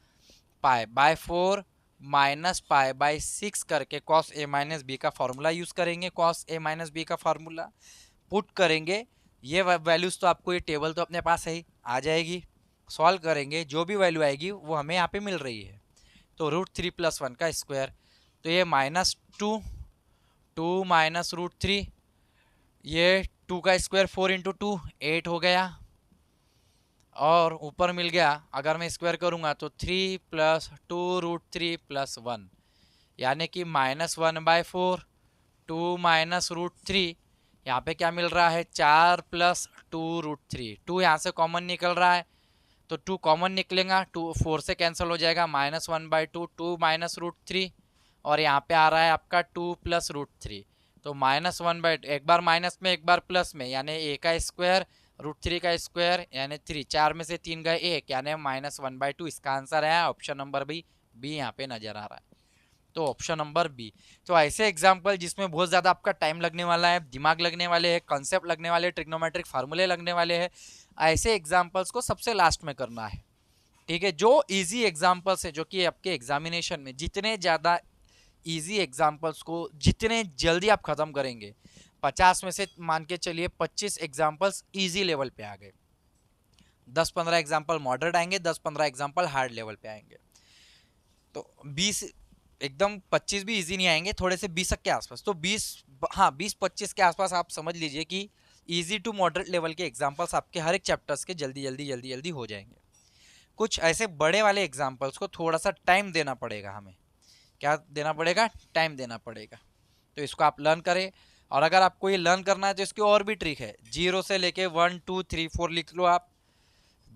π/4 माइनस π/6 करके कॉस a - b का फॉर्मूला यूज करेंगे। कॉस a - b का फॉर्मूला पुट करेंगे, ये वैल्यूज तो आपको ये टेबल तो अपने पास है ही आ जाएगी, सॉल्व करेंगे जो भी वैल्यू आएगी वो हमें यहाँ पे मिल रही है। तो √3 + 1 का स्क्वायर, तो ये -2, 2 - √3, ये 2 का स्क्वायर 4 × 2 8 हो गया, और ऊपर मिल गया अगर मैं स्क्वायर करूंगा तो 3 + 2 √3 + 1 यानी कि -1/4, 2 - √3, यहाँ पे क्या मिल रहा है 4 + 2 √3, 2 यहाँ से कॉमन निकल रहा है तो 2 कॉमन निकलेगा, 2 4 से कैंसिल हो जाएगा, -1/2, 2 - √3, और यहाँ पे आ रहा है आपका 2 + √3, तो -1/2, एक बार माइनस में एक बार प्लस में, यानी a का स्क्वायर √3 का स्क्वायर यानी 3, 4 में से 3 गए 1 यानी -1/2। इसका आंसर है ऑप्शन नंबर बी यहाँ पे नजर आ रहा है, तो ऑप्शन नंबर बी। तो ऐसे एग्जाम्पल जिसमें बहुत ज़्यादा आपका टाइम लगने वाला है, दिमाग लगने वाले हैं, कॉन्सेप्ट लगने वाले, ट्रिग्नोमेट्रिक फार्मूले लगने वाले हैं, ऐसे एग्जाम्पल्स को सबसे लास्ट में करना है। ठीक है, जो इजी एग्जाम्पल्स है, जो कि आपके एग्जामिनेशन में जितने ज़्यादा इजी एग्जाम्पल्स को जितने जल्दी आप ख़त्म करेंगे, 50 में से मान के चलिए 25 एग्जाम्पल्स इजी लेवल पे आ गए, 10-15 एग्जाम्पल मॉडरेट आएंगे, 10-15 एग्जाम्पल हार्ड लेवल पे आएंगे, तो 20 एकदम 25 भी इजी नहीं आएंगे, थोड़े से 20 के आसपास, तो 20 हाँ 20-25 के आसपास आप समझ लीजिए कि इजी टू मॉडरेट लेवल के एग्जाम्पल्स आपके हर एक चैप्टर्स के जल्दी हो जाएंगे। कुछ ऐसे बड़े वाले एग्जाम्पल्स को थोड़ा सा टाइम देना पड़ेगा, हमें क्या देना पड़ेगा, टाइम देना पड़ेगा। तो इसको आप लर्न करें, और अगर आपको ये लर्न करना है तो इसकी और भी ट्रिक है, 0 से लेके 1 2 3 4 लिख लो आप,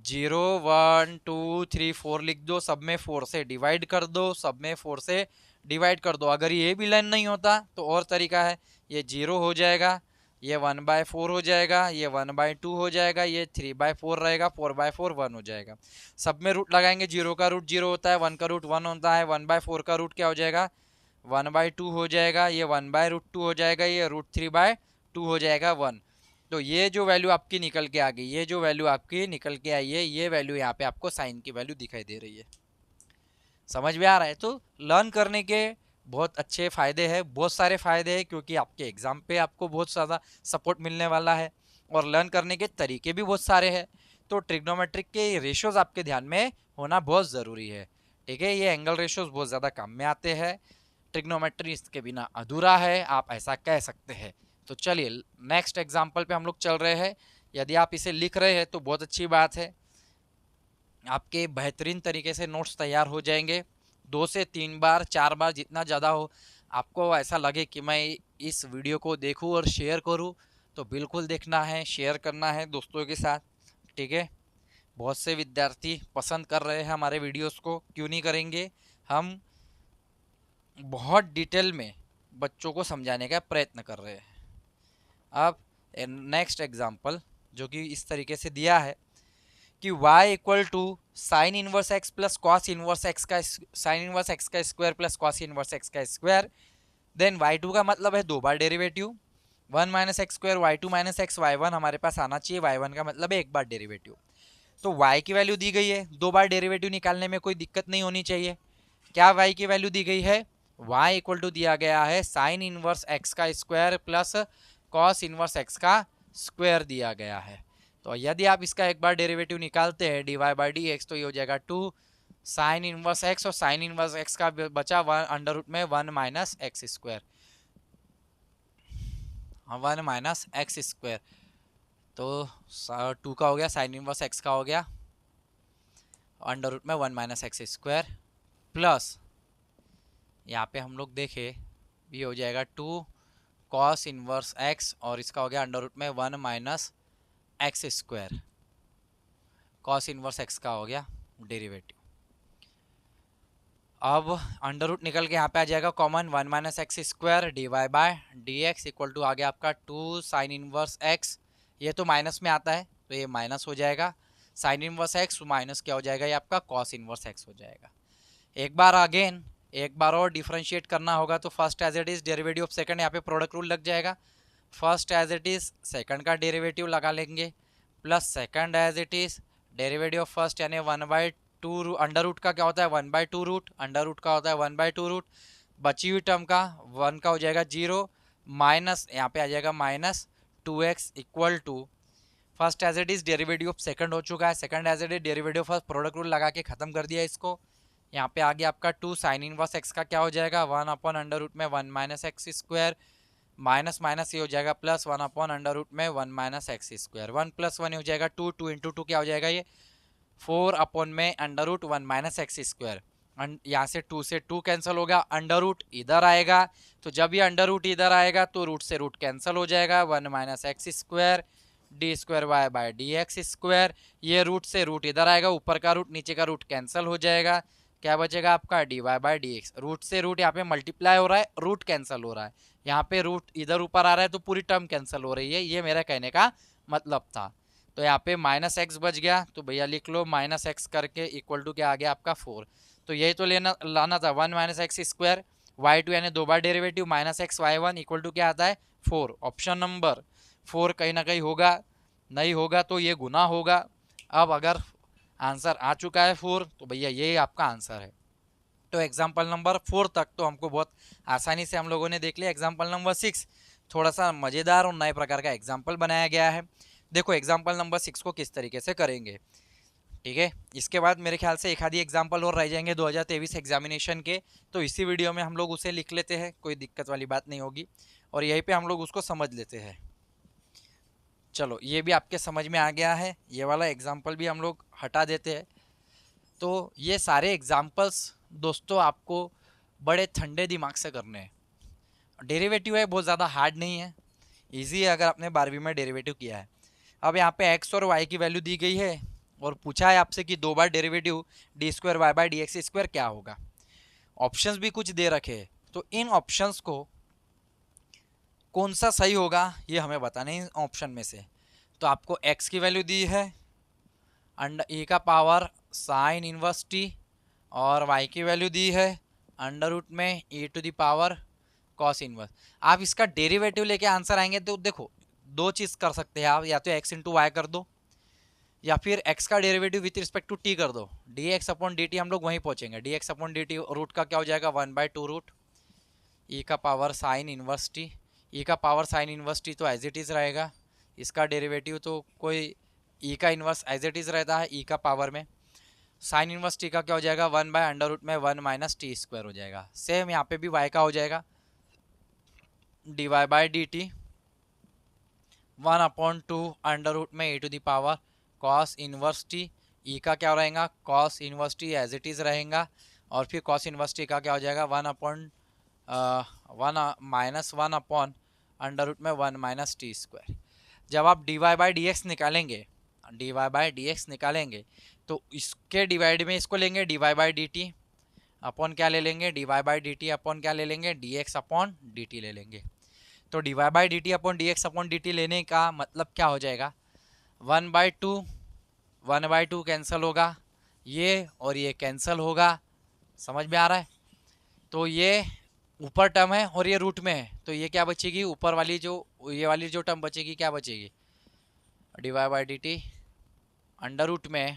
0 1 2 3 4 लिख दो, सब में 4 से डिवाइड कर दो, सब में 4 से डिवाइड कर दो। अगर ये भी लाइन नहीं होता तो और तरीका है, ये 0 हो जाएगा, ये 1/4 हो जाएगा, ये 1/2 हो जाएगा, ये 3/4 रहेगा, 4/4 1 हो जाएगा। सब में रूट लगाएंगे, 0 का रूट 0 होता है, 1 का रूट 1 होता है, 1/4 का रूट क्या हो जाएगा 1/2 हो जाएगा, ये 1/√2 हो जाएगा, ये √3/2 हो जाएगा 1। तो ये जो वैल्यू आपकी निकल के आ गई, ये जो वैल्यू आपकी निकल के आई है, ये वैल्यू यहाँ पे आपको साइन की वैल्यू दिखाई दे रही है। समझ में आ रहा है? तो लर्न करने के बहुत अच्छे फ़ायदे हैं, बहुत सारे फ़ायदे हैं, क्योंकि आपके एग्ज़ाम पे आपको बहुत ज़्यादा सपोर्ट मिलने वाला है, और लर्न करने के तरीके भी बहुत सारे हैं। तो ट्रिग्नोमेट्रिक के रेशियोज़ आपके ध्यान में होना बहुत ज़रूरी है। ठीक है, ये एंगल रेशियोज़ बहुत ज़्यादा काम में आते हैं, ट्रिग्नोमेट्री इसके बिना अधूरा है, आप ऐसा कह सकते हैं। तो चलिए नेक्स्ट एग्जाम्पल पे हम लोग चल रहे हैं। यदि आप इसे लिख रहे हैं तो बहुत अच्छी बात है, आपके बेहतरीन तरीके से नोट्स तैयार हो जाएंगे। 2 से 3 बार 4 बार जितना ज़्यादा हो, आपको ऐसा लगे कि मैं इस वीडियो को देखूं और शेयर करूं, तो बिल्कुल देखना है, शेयर करना है दोस्तों के साथ, ठीक है। बहुत से विद्यार्थी पसंद कर रहे हैं हमारे वीडियोस को, क्यों नहीं करेंगे। हम बहुत डिटेल में बच्चों को समझाने का प्रयत्न कर रहे हैं। अब नेक्स्ट एग्जांपल जो कि इस तरीके से दिया है कि y equal to sine inverse x plus cos inverse x का साइन इनवर्स एक्स का square plus cos inverse x का स्क्वायर। देन y2 का मतलब है दो बार derivative, 1 minus x square y2 minus x y1 हमारे पास आना चाहिए, y1 का मतलब है एक बार डेरिवेटिव। तो y की वैल्यू दी गई है, दो बार डेरिवेटिव निकालने में कोई दिक्कत नहीं होनी चाहिए। क्या y की वैल्यू दी गई है, y इक्वल टू दिया गया है साइन इनवर्स एक्स का square plus cos inverse x का स्क्वायर दिया गया है। तो यदि आप इसका एक बार डेरिवेटिव निकालते हैं dy बाई डी एक्स, तो ये हो जाएगा 2 साइन इनवर्स एक्स, और साइन इनवर्स एक्स का बचा अंडर रूट में 1 minus x square, 1 minus x square. तो 2 का हो गया, साइन इनवर्स एक्स का हो गया अंडर रूट में 1 माइनस एक्स स्क्वायर, प्लस यहाँ पे हम लोग देखे भी हो जाएगा 2 कॉस इनवर्स एक्स, और इसका हो गया अंडर रूट में 1 minus x square, cos inverse x का हो गया डेरिवेटिव। अब अंडर रूट निकल के यहाँ पे आ जाएगा common, 1 minus x square d y by d x equal to आ गया आपका 2 साइन इनवर्स एक्स, ये तो माइनस में आता है तो ये माइनस हो जाएगा, साइन इनवर्स एक्स माइनस क्या हो जाएगा, ये आपका कॉस इनवर्स एक्स हो जाएगा। एक बार अगेन एक बार और डिफरेंशिएट करना होगा तो first as it is derivative of second, यहाँ पे प्रोडक्ट रूल लग जाएगा, first as it is second का डेरिवेटिव लगा लेंगे, plus second as it is derivative of first यानी 1/2 अंडर रूट का क्या होता है 1/2 रूट, अंडर रूट का होता है 1/2 रूट, बची हुई टर्म का 1 का हो जाएगा 0, माइनस यहाँ पे आ जाएगा minus 2x equal to first as it is derivative of second हो चुका है, second as it is derivative of first, product rule लगा के खत्म कर दिया इसको। यहाँ पे आगे आपका 2 साइन इनवर्स एक्स का क्या हो जाएगा 1 अपॉन अंडर रूट में 1 minus x square, minus minus ये हो जाएगा प्लस 1 अपॉन अंडर रूट में 1 माइनस एक्स स्क्वायर, 1 प्लस 1 हो जाएगा 2, 2 इंटू 2 क्या हो जाएगा ये 4 अपॉन में under root 1 minus x square. यहाँ से 2 से 2 कैंसिल होगा, अंडर रूट इधर आएगा, तो जब ये अंडर रूट इधर आएगा तो रूट से रूट कैंसिल हो जाएगा, 1 minus x square d square y by d x square, ये रूट से रूट इधर आएगा, ऊपर का रूट नीचे का रूट कैंसिल हो जाएगा, क्या बचेगा आपका d y by d x, root से रूट यहाँ पे मल्टीप्लाई हो रहा है, रूट कैंसिल हो रहा है, यहाँ पे रूट इधर ऊपर आ रहा है तो पूरी टर्म कैंसिल हो रही है, ये मेरा कहने का मतलब था। तो यहाँ पे माइनस एक्स बच गया, तो भैया लिख लो माइनस एक्स करके इक्वल टू क्या आ गया आपका 4। तो यही तो लेना लाना था 1 माइनस एक्स स्क्वायर y2 यानी दो बार derivative minus x y1 equal to क्या आता है 4, ऑप्शन नंबर 4 कहीं ना कहीं होगा, नहीं होगा तो ये गुना होगा। अब अगर आंसर आ चुका है 4 तो भैया ये आपका आंसर है। तो एग्जाम्पल नंबर 4 तक तो हमको बहुत आसानी से हम लोगों ने देख लिया। एग्जाम्पल नंबर 6 थोड़ा सा मज़ेदार और नए प्रकार का एग्जाम्पल बनाया गया है। देखो एग्जाम्पल नंबर 6 को किस तरीके से करेंगे, ठीक है। इसके बाद मेरे ख्याल से एक आधी एग्जाम्पल और रह जाएंगे 2023 एग्जामिनेशन के, तो इसी वीडियो में हम लोग उसे लिख लेते हैं, कोई दिक्कत वाली बात नहीं होगी, और यहीं पे हम लोग उसको समझ लेते हैं। चलो ये भी आपके समझ में आ गया है, ये वाला एग्जाम्पल भी हम लोग हटा देते हैं। तो ये सारे एग्जाम्पल्स दोस्तों आपको बड़े ठंडे दिमाग से करने हैं। डेरिवेटिव है बहुत ज़्यादा हार्ड नहीं है, इजी है अगर आपने 12वीं में डेरिवेटिव किया है। अब यहाँ पे x और y की वैल्यू दी गई है और पूछा है आपसे कि दो बार derivative d square y by d x square क्या होगा। ऑप्शंस भी कुछ दे रखे हैं, तो इन ऑप्शंस को कौन सा सही होगा ये हमें बताना है ऑप्शन में से। तो आपको x की वैल्यू दी है अंडर e का पावर साइन इनवर्स t, और y की वैल्यू दी है अंडर रूट में e to the power cos inverse. आप इसका डेरिवेटिव लेके आंसर आएंगे तो देखो दो चीज़ कर सकते हैं आप, या तो x इंटू वाई कर दो, या फिर x का derivative with respect to t कर दो, d x upon d t हम लोग वहीं पहुंचेंगे, d x upon d t root का क्या हो जाएगा 1/2 रूट e का power sine inverse t, e का पावर साइन इनवर्स t तो एज इट इज़ रहेगा, इसका डेरिवेटिव तो कोई e का इनवर्स एज इट इज़ रहता है e का पावर में, साइन इनवर्स t का क्या हो जाएगा 1/√में 1 माइनस टी स्क्वायर हो जाएगा। सेम यहाँ पे भी y का हो जाएगा d y by d t 1/2 under root में e to the power cos inverse t, e का क्या रहेगा cos inverse t as it is रहेगा, और फिर कॉस इनवर्स टी का क्या हो जाएगा 1 माइनस 1 अपॉन अंडर रूट में 1 माइनस टी स्क्वायर। जब आप dy बाई डी एक्स निकालेंगे, तो इसके डिवाइड में इसको लेंगे dy by d T upon क्या ले लेंगे, dy by d T upon क्या ले लेंगे, dx अपॉन dt ले लेंगे। तो dy by d T upon dx upon dt लेने का मतलब क्या हो जाएगा, 1/2 कैंसिल होगा, ये और ये कैंसिल होगा, समझ में आ रहा है। तो ये ऊपर टर्म है और ये रूट में है, तो ये क्या बचेगी, ऊपर वाली ये वाली जो टर्म बचेगी क्या बचेगी, dy by d t under root में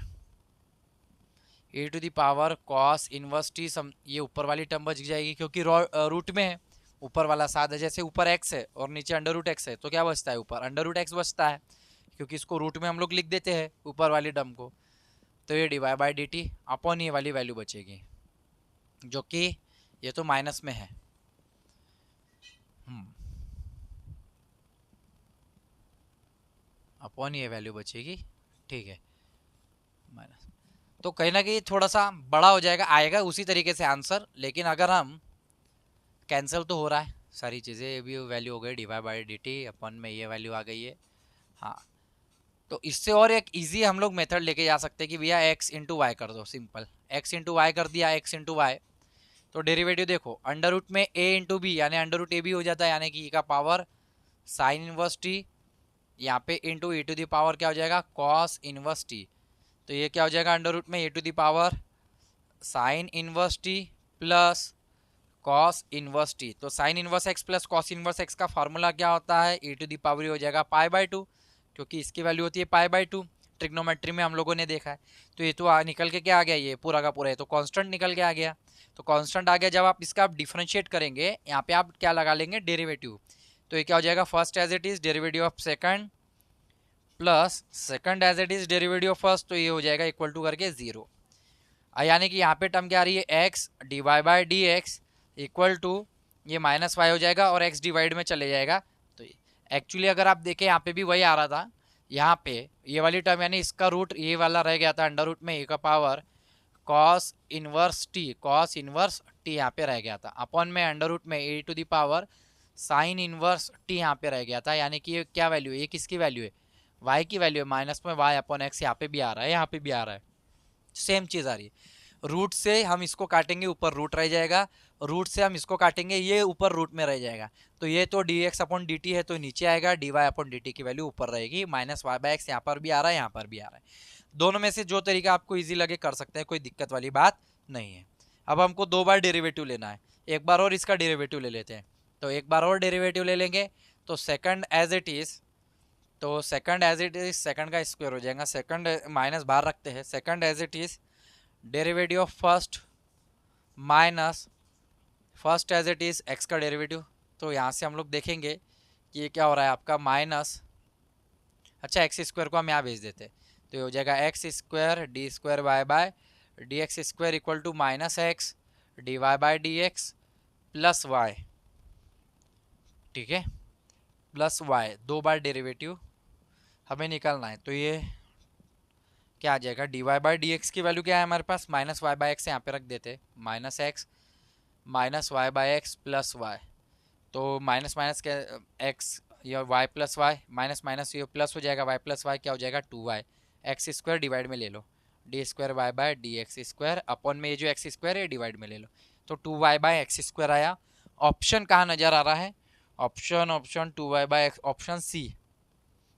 e to the power cos inverse t, ये ऊपर वाली टर्म बच जाएगी क्योंकि रूट में है, ऊपर वाला साथ है, जैसे ऊपर x है और नीचे अंडर रूट x है, तो क्या बचता है, ऊपर अंडर रूट x बचता है, क्योंकि इसको रूट में हम लोग लिख देते हैं ऊपर वाली टर्म को। तो ये dy by d T upon ये वाली वैल्यू बचेगी, जो कि ये तो माइनस में है, अपॉन ये वैल्यू बचेगी, ठीक है, माइनस। तो कहीं ना कहीं थोड़ा सा बड़ा हो जाएगा, आएगा उसी तरीके से आंसर, लेकिन अगर हम कैंसिल तो हो रहा है सारी चीज़ें, ये भी वैल्यू हो गई dy बाई डी टी अपन में ये वैल्यू आ गई है। हाँ, तो इससे और एक इजी हम लोग मेथड लेके जा सकते हैं कि भैया x इंटू वाई कर दो, सिंपल x इंटू वाई कर दिया, x इंटू वाई, तो डेरिवेटिव देखो अंडर रूट में a इंटू बी यानी अंडर रूट ए बी हो जाता है, यानी कि e का पावर साइन इनवर्स टी, यहाँ पे into e to the power क्या हो जाएगा, कॉस इनवर्स टी, तो ये क्या हो जाएगा अंडर रूट में e to the power sine inverse t plus cos inverse t. तो sine inverse x plus cos inverse x का फार्मूला क्या होता है, e टू द पावर हो जाएगा π/2, क्योंकि इसकी वैल्यू होती है π/2, ट्रिग्नोमेट्री में हम लोगों ने देखा है। तो ये तो निकल के क्या आ गया, ये पूरा का पूरा है तो कांस्टेंट निकल के आ गया। तो कांस्टेंट आ गया, जब आप इसका आप डिफरेंशिएट करेंगे, यहाँ पे आप क्या लगा लेंगे, डेरिवेटिव, तो ये क्या हो जाएगा, first as it is derivative of second plus second as it is derivative of first, तो ये हो जाएगा इक्वल टू करके 0, यानी कि यहाँ पे टर्म क्या आ रही है, x dy by d x equal to ये माइनस वाई हो जाएगा और x डिवाइड में चले जाएगा। तो एक्चुअली अगर आप देखें यहाँ पे भी वही आ रहा था, यहाँ पे ये वाली टर्म यानी इसका रूट ये वाला रह गया था अंडर रूट में e का पावर कॉस इनवर्स टी, यहाँ पे रह गया था, अपॉन में अंडर रूट में e to the power sine inverse t यहाँ पे रह गया था, यानी कि ये क्या वैल्यू है, ये किसकी वैल्यू है, y की वैल्यू है, माइनस में y अपॉन एक्स, यहाँ पे भी आ रहा है, यहाँ पे भी आ रहा है, सेम चीज़ आ रही है। रूट से हम इसको काटेंगे, ऊपर रूट रह जाएगा, रूट से हम इसको काटेंगे, ये ऊपर रूट में रह जाएगा, तो ये तो dx अपॉन dt है, तो नीचे आएगा, dy अपॉन dt की वैल्यू ऊपर रहेगी, माइनस वाई बाई एक्स यहाँ पर भी आ रहा है, यहाँ पर भी आ रहा है। दोनों में से जो तरीका आपको इजी लगे कर सकते हैं, कोई दिक्कत वाली बात नहीं है। अब हमको 2 बार डेरिवेटिव लेना है, एक बार और इसका डेरिवेटिव ले लेते हैं, तो एक बार और डेरिवेटिव ले लेंगे, तो सेकंड एज इट इज, तो second as it is second का स्क्वायर हो जाएगा, सेकंड माइनस बाहर रखते हैं, second as it is derivative of first minus first as it is x का डेरिवेटिव। तो यहाँ से हम लोग देखेंगे कि ये क्या हो रहा है आपका माइनस, अच्छा एक्स स्क्वायर को हम यहाँ भेज देते हैं, तो ये हो जाएगा x square d square y by d x square equal to minus x d y by d x plus y, ठीक है, प्लस वाई, 2 बार डेरिवेटिव हमें निकालना है। तो ये क्या आ जाएगा, d y by d x की वैल्यू क्या है हमारे पास, माइनस वाई बाई एक्स यहाँ पे रख देते, minus x minus y by x plus y, तो माइनस माइनस के एक्स या y plus y, minus minus ये प्लस हो जाएगा, वाई प्लस वाई क्या हो जाएगा 2y, एक्स स्क्वायर डिवाइड में ले लो, d square y by d x square upon में ये जो एक्स स्क्वायर है डिवाइड में ले लो, तो 2y बाय एक्स स्क्वायर आया। ऑप्शन कहाँ नज़र आ रहा है, option 2y by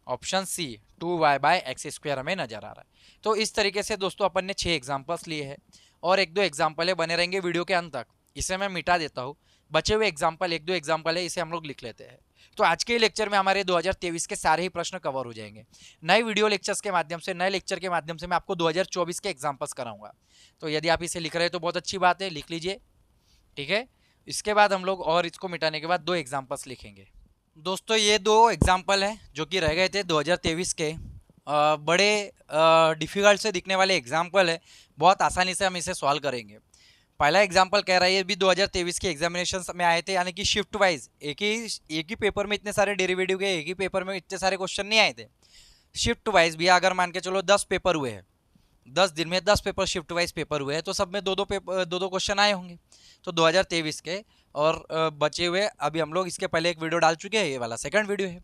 option C 2y by x square हमें नजर आ रहा है। तो इस तरीके से दोस्तों अपन ने 6 एग्जाम्पल्स लिए हैं और 1-2 एग्जाम्पल बने रहेंगे वीडियो के अंत तक, इसे मैं मिटा देता हूँ, बचे हुए एग्जाम्पल 1-2 एग्जाम्पल है, इसे हम लोग लिख लेते हैं। तो आज के लेक्चर में हमारे 2023 के सारे ही प्रश्न कवर हो जाएंगे। नए वीडियो लेक्चर्स के माध्यम से, नए लेक्चर के माध्यम से मैं आपको 2024 के एग्जाम्पल्स कराऊंगा। तो यदि आप इसे लिख रहे हैं तो बहुत अच्छी बात है, लिख लीजिए, ठीक है। इसके बाद हम लोग और इसको मिटाने के बाद 2 एग्जाम्पल्स लिखेंगे। दोस्तों ये 2 एग्जाम्पल हैं जो कि रह गए थे 2023 के, बड़े डिफ़िकल्ट से दिखने वाले एग्जाम्पल है, बहुत आसानी से हम इसे सॉल्व करेंगे। पहला एग्जाम्पल कह रहा है, ये भी 2023 के एग्जामिनेशन में आए थे, यानी कि शिफ्ट वाइज एक ही पेपर में इतने सारे डेरिवेटिव के, एक ही पेपर में इतने सारे क्वेश्चन नहीं आए थे। शिफ्ट वाइज भी अगर मान के चलो 10 पेपर हुए हैं, 10 दिन में 10 पेपर शिफ्ट वाइज पेपर हुए हैं, तो सब में 2-2 क्वेश्चन आए होंगे। तो 2023 के और बचे हुए अभी हम लोग इसके पहले एक वीडियो डाल चुके हैं, ये वाला सेकंड वीडियो है।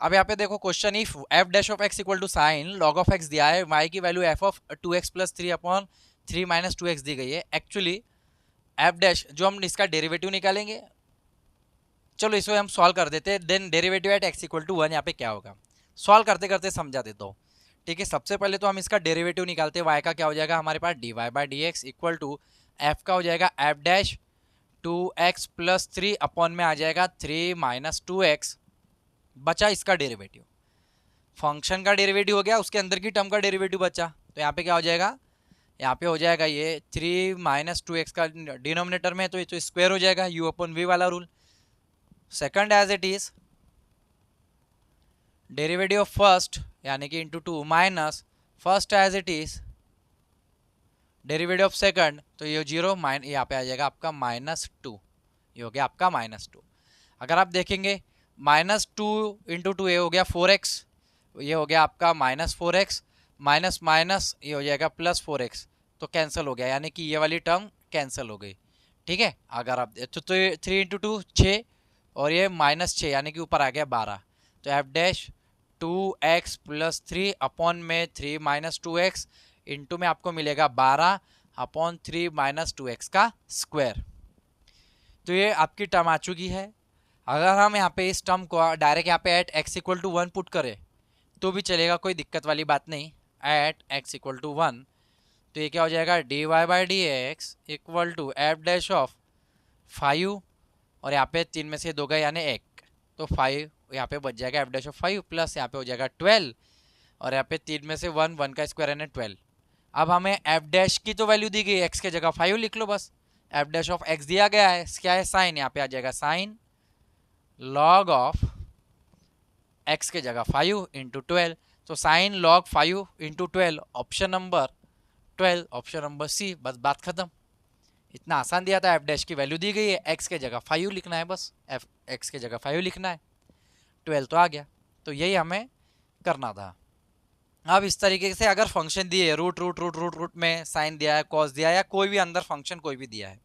अब यहाँ पे देखो question, if f dash of x equal to sine log of x दिया है, वाई की वैल्यू f of 2x plus 3 upon 3 minus 2x दी गई है। एक्चुअली एफ डैश जो हम इसका डेरिवेटिव निकालेंगे, चलो इसको हम सॉल्व कर देते हैं। Then derivative at x equal to 1 यहाँ पे क्या होगा, सॉल्व करते करते समझा देता हूँ। ठीक है, सबसे पहले तो हम इसका डेरिवेटिव निकालते हैं। वाई का क्या हो जाएगा हमारे पास, d y by d x equal to f का हो जाएगा f dash 2x plus 3 upon में आ जाएगा 3 माइनस 2x, बचा इसका डेरिवेटिव। फंक्शन का डेरिवेटिव हो गया, उसके अंदर की टर्म का डेरिवेटिव बचा, तो यहाँ पे क्या हो जाएगा, यहाँ पे हो जाएगा ये 3 माइनस 2x का डिनोमिनेटर में, तो ये तो स्क्वायर हो जाएगा, u अपॉन v वाला rule. Second as it is derivative of first यानी कि into 2 minus first as it is derivative of second, तो ये 0 माइन यहाँ पे आ जाएगा आपका -2, ये हो गया आपका -2। अगर आप देखेंगे -2 इंटू 2 ये हो गया 4x, ये हो गया आपका -4x, माइनस माइनस ये हो जाएगा +4x, तो कैंसिल हो गया, यानी कि ये वाली टर्म कैंसिल हो गई। ठीक है, अगर आप तो 3 इंटू 2 6 और ये -6 यानी कि ऊपर आ गया 12, तो F dash 2x plus 3 upon में 3 माइनस 2x इंटू में आपको मिलेगा 12 अपॉन 3 माइनस 2x का स्क्वायर। तो ये आपकी टर्म आ चुकी है। अगर हम यहाँ पे इस टर्म को डायरेक्ट यहाँ पे at x equal to 1 put करें तो भी चलेगा, कोई दिक्कत वाली बात नहीं। एट x इक्वल टू 1 तो ये क्या हो जाएगा, d y by d x equal to f dash of 5 और यहाँ पे 3 में से 2 गए यानी 1, तो 5 यहाँ पे बच जाएगा एफ डैश ऑफ 5 प्लस यहाँ पे हो जाएगा 12 और यहाँ पे 3 में से 1 का स्क्वायर यानी 12। अब हमें एफ डैश की तो वैल्यू दी गई, एक्स के जगह 5 लिख लो बस। एफ डैश ऑफ एक्स दिया गया है, क्या है साइन, यहाँ पे आ जाएगा साइन लॉग ऑफ एक्स के जगह 5 इंटू 12, तो sine log 5 into 12 option number 12, option number C, बस बात खत्म। इतना आसान दिया था, एफ डैश की वैल्यू दी गई है, एक्स के जगह 5 लिखना है, बस एफ एक्स के जगह 5 लिखना है, 12 तो आ गया। तो यही हमें करना था। अब इस तरीके से अगर फंक्शन दिए है, root root root root root में साइन दिया है, कॉस दिया है, या कोई भी अंदर फंक्शन कोई भी दिया है,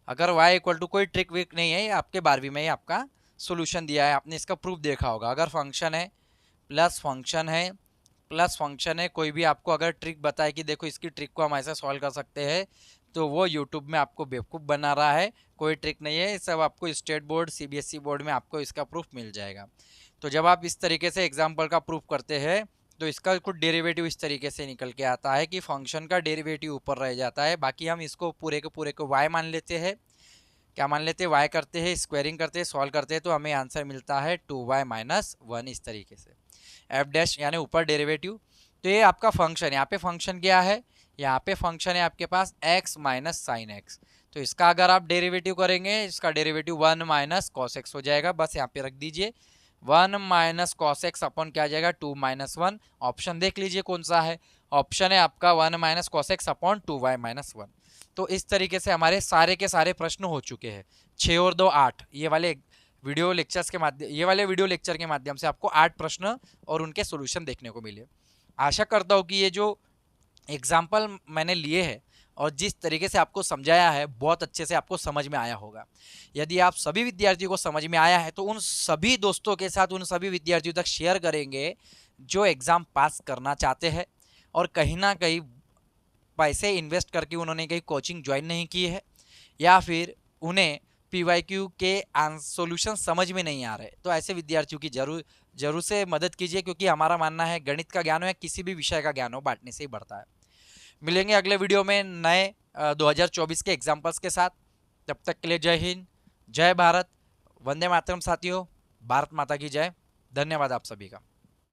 अगर y इक्वल टू कोई ट्रिक विक नहीं है, ये आपके 12वीं में ही आपका सोल्यूशन दिया है, आपने इसका प्रूफ देखा होगा। अगर फंक्शन है प्लस फंक्शन है प्लस फंक्शन है, कोई भी आपको अगर ट्रिक बताए कि देखो इसकी ट्रिक को हम ऐसे सॉल्व कर सकते हैं, तो वो यूट्यूब में आपको बेवकूफ़ बना रहा है। कोई ट्रिक नहीं है, सब आपको स्टेट बोर्ड सीबीएसई बोर्ड में आपको इसका प्रूफ मिल जाएगा। तो जब आप इस तरीके से एग्जाम्पल का प्रूफ करते हैं तो इसका कुछ डेरिवेटिव इस तरीके से निकल के आता है कि फंक्शन का डेरिवेटिव ऊपर रह जाता है, बाकी हम इसको पूरे को y मान लेते हैं। क्या मान लेते हैं, y करते हैं, स्क्वायरिंग करते हैं, सॉल्व करते हैं, तो हमें आंसर मिलता है 2y माइनस 1 इस तरीके से। एफ डैश यानी ऊपर डेरिवेटिव, तो ये आपका फंक्शन, यहाँ पे फंक्शन क्या है, यहाँ पे फंक्शन है आपके पास x माइनस साइन एक्स, तो इसका अगर आप डेरिवेटिव करेंगे, इसका डेरिवेटिव 1 माइनस कॉस एक्स हो जाएगा, बस यहाँ पे रख दीजिए 1 माइनस कॉस एक्स अपॉन क्या आ जाएगा 2 माइनस 1। ऑप्शन देख लीजिए कौन सा है, ऑप्शन है आपका 1 minus cos x upon 2y minus 1। तो इस तरीके से हमारे सारे के सारे प्रश्न हो चुके हैं, 6 और 2 8। ये वाले वीडियो लेक्चर के माध्यम से आपको 8 प्रश्न और उनके सोल्यूशन देखने को मिले। आशा करता हूँ कि ये जो एग्जाम्पल मैंने लिए हैं और जिस तरीके से आपको समझाया है, बहुत अच्छे से आपको समझ में आया होगा। यदि आप सभी विद्यार्थियों को समझ में आया है तो उन सभी दोस्तों के साथ, उन सभी विद्यार्थियों तक शेयर करेंगे जो एग्ज़ाम पास करना चाहते हैं और कहीं ना कहीं पैसे इन्वेस्ट करके उन्होंने कहीं कोचिंग ज्वाइन नहीं की है, या फिर उन्हें PYQ के सॉल्यूशन समझ में नहीं आ रहे, तो ऐसे विद्यार्थियों की जरूर से मदद कीजिए, क्योंकि हमारा मानना है गणित का ज्ञान हो या किसी भी विषय का ज्ञान हो, बांटने से ही बढ़ता है। मिलेंगे अगले वीडियो में नए 2024 के एग्जाम्पल्स के साथ। तब तक के लिए जय हिंद, जय भारत, वंदे मातरम साथियों, भारत माता की जय। धन्यवाद आप सभी का।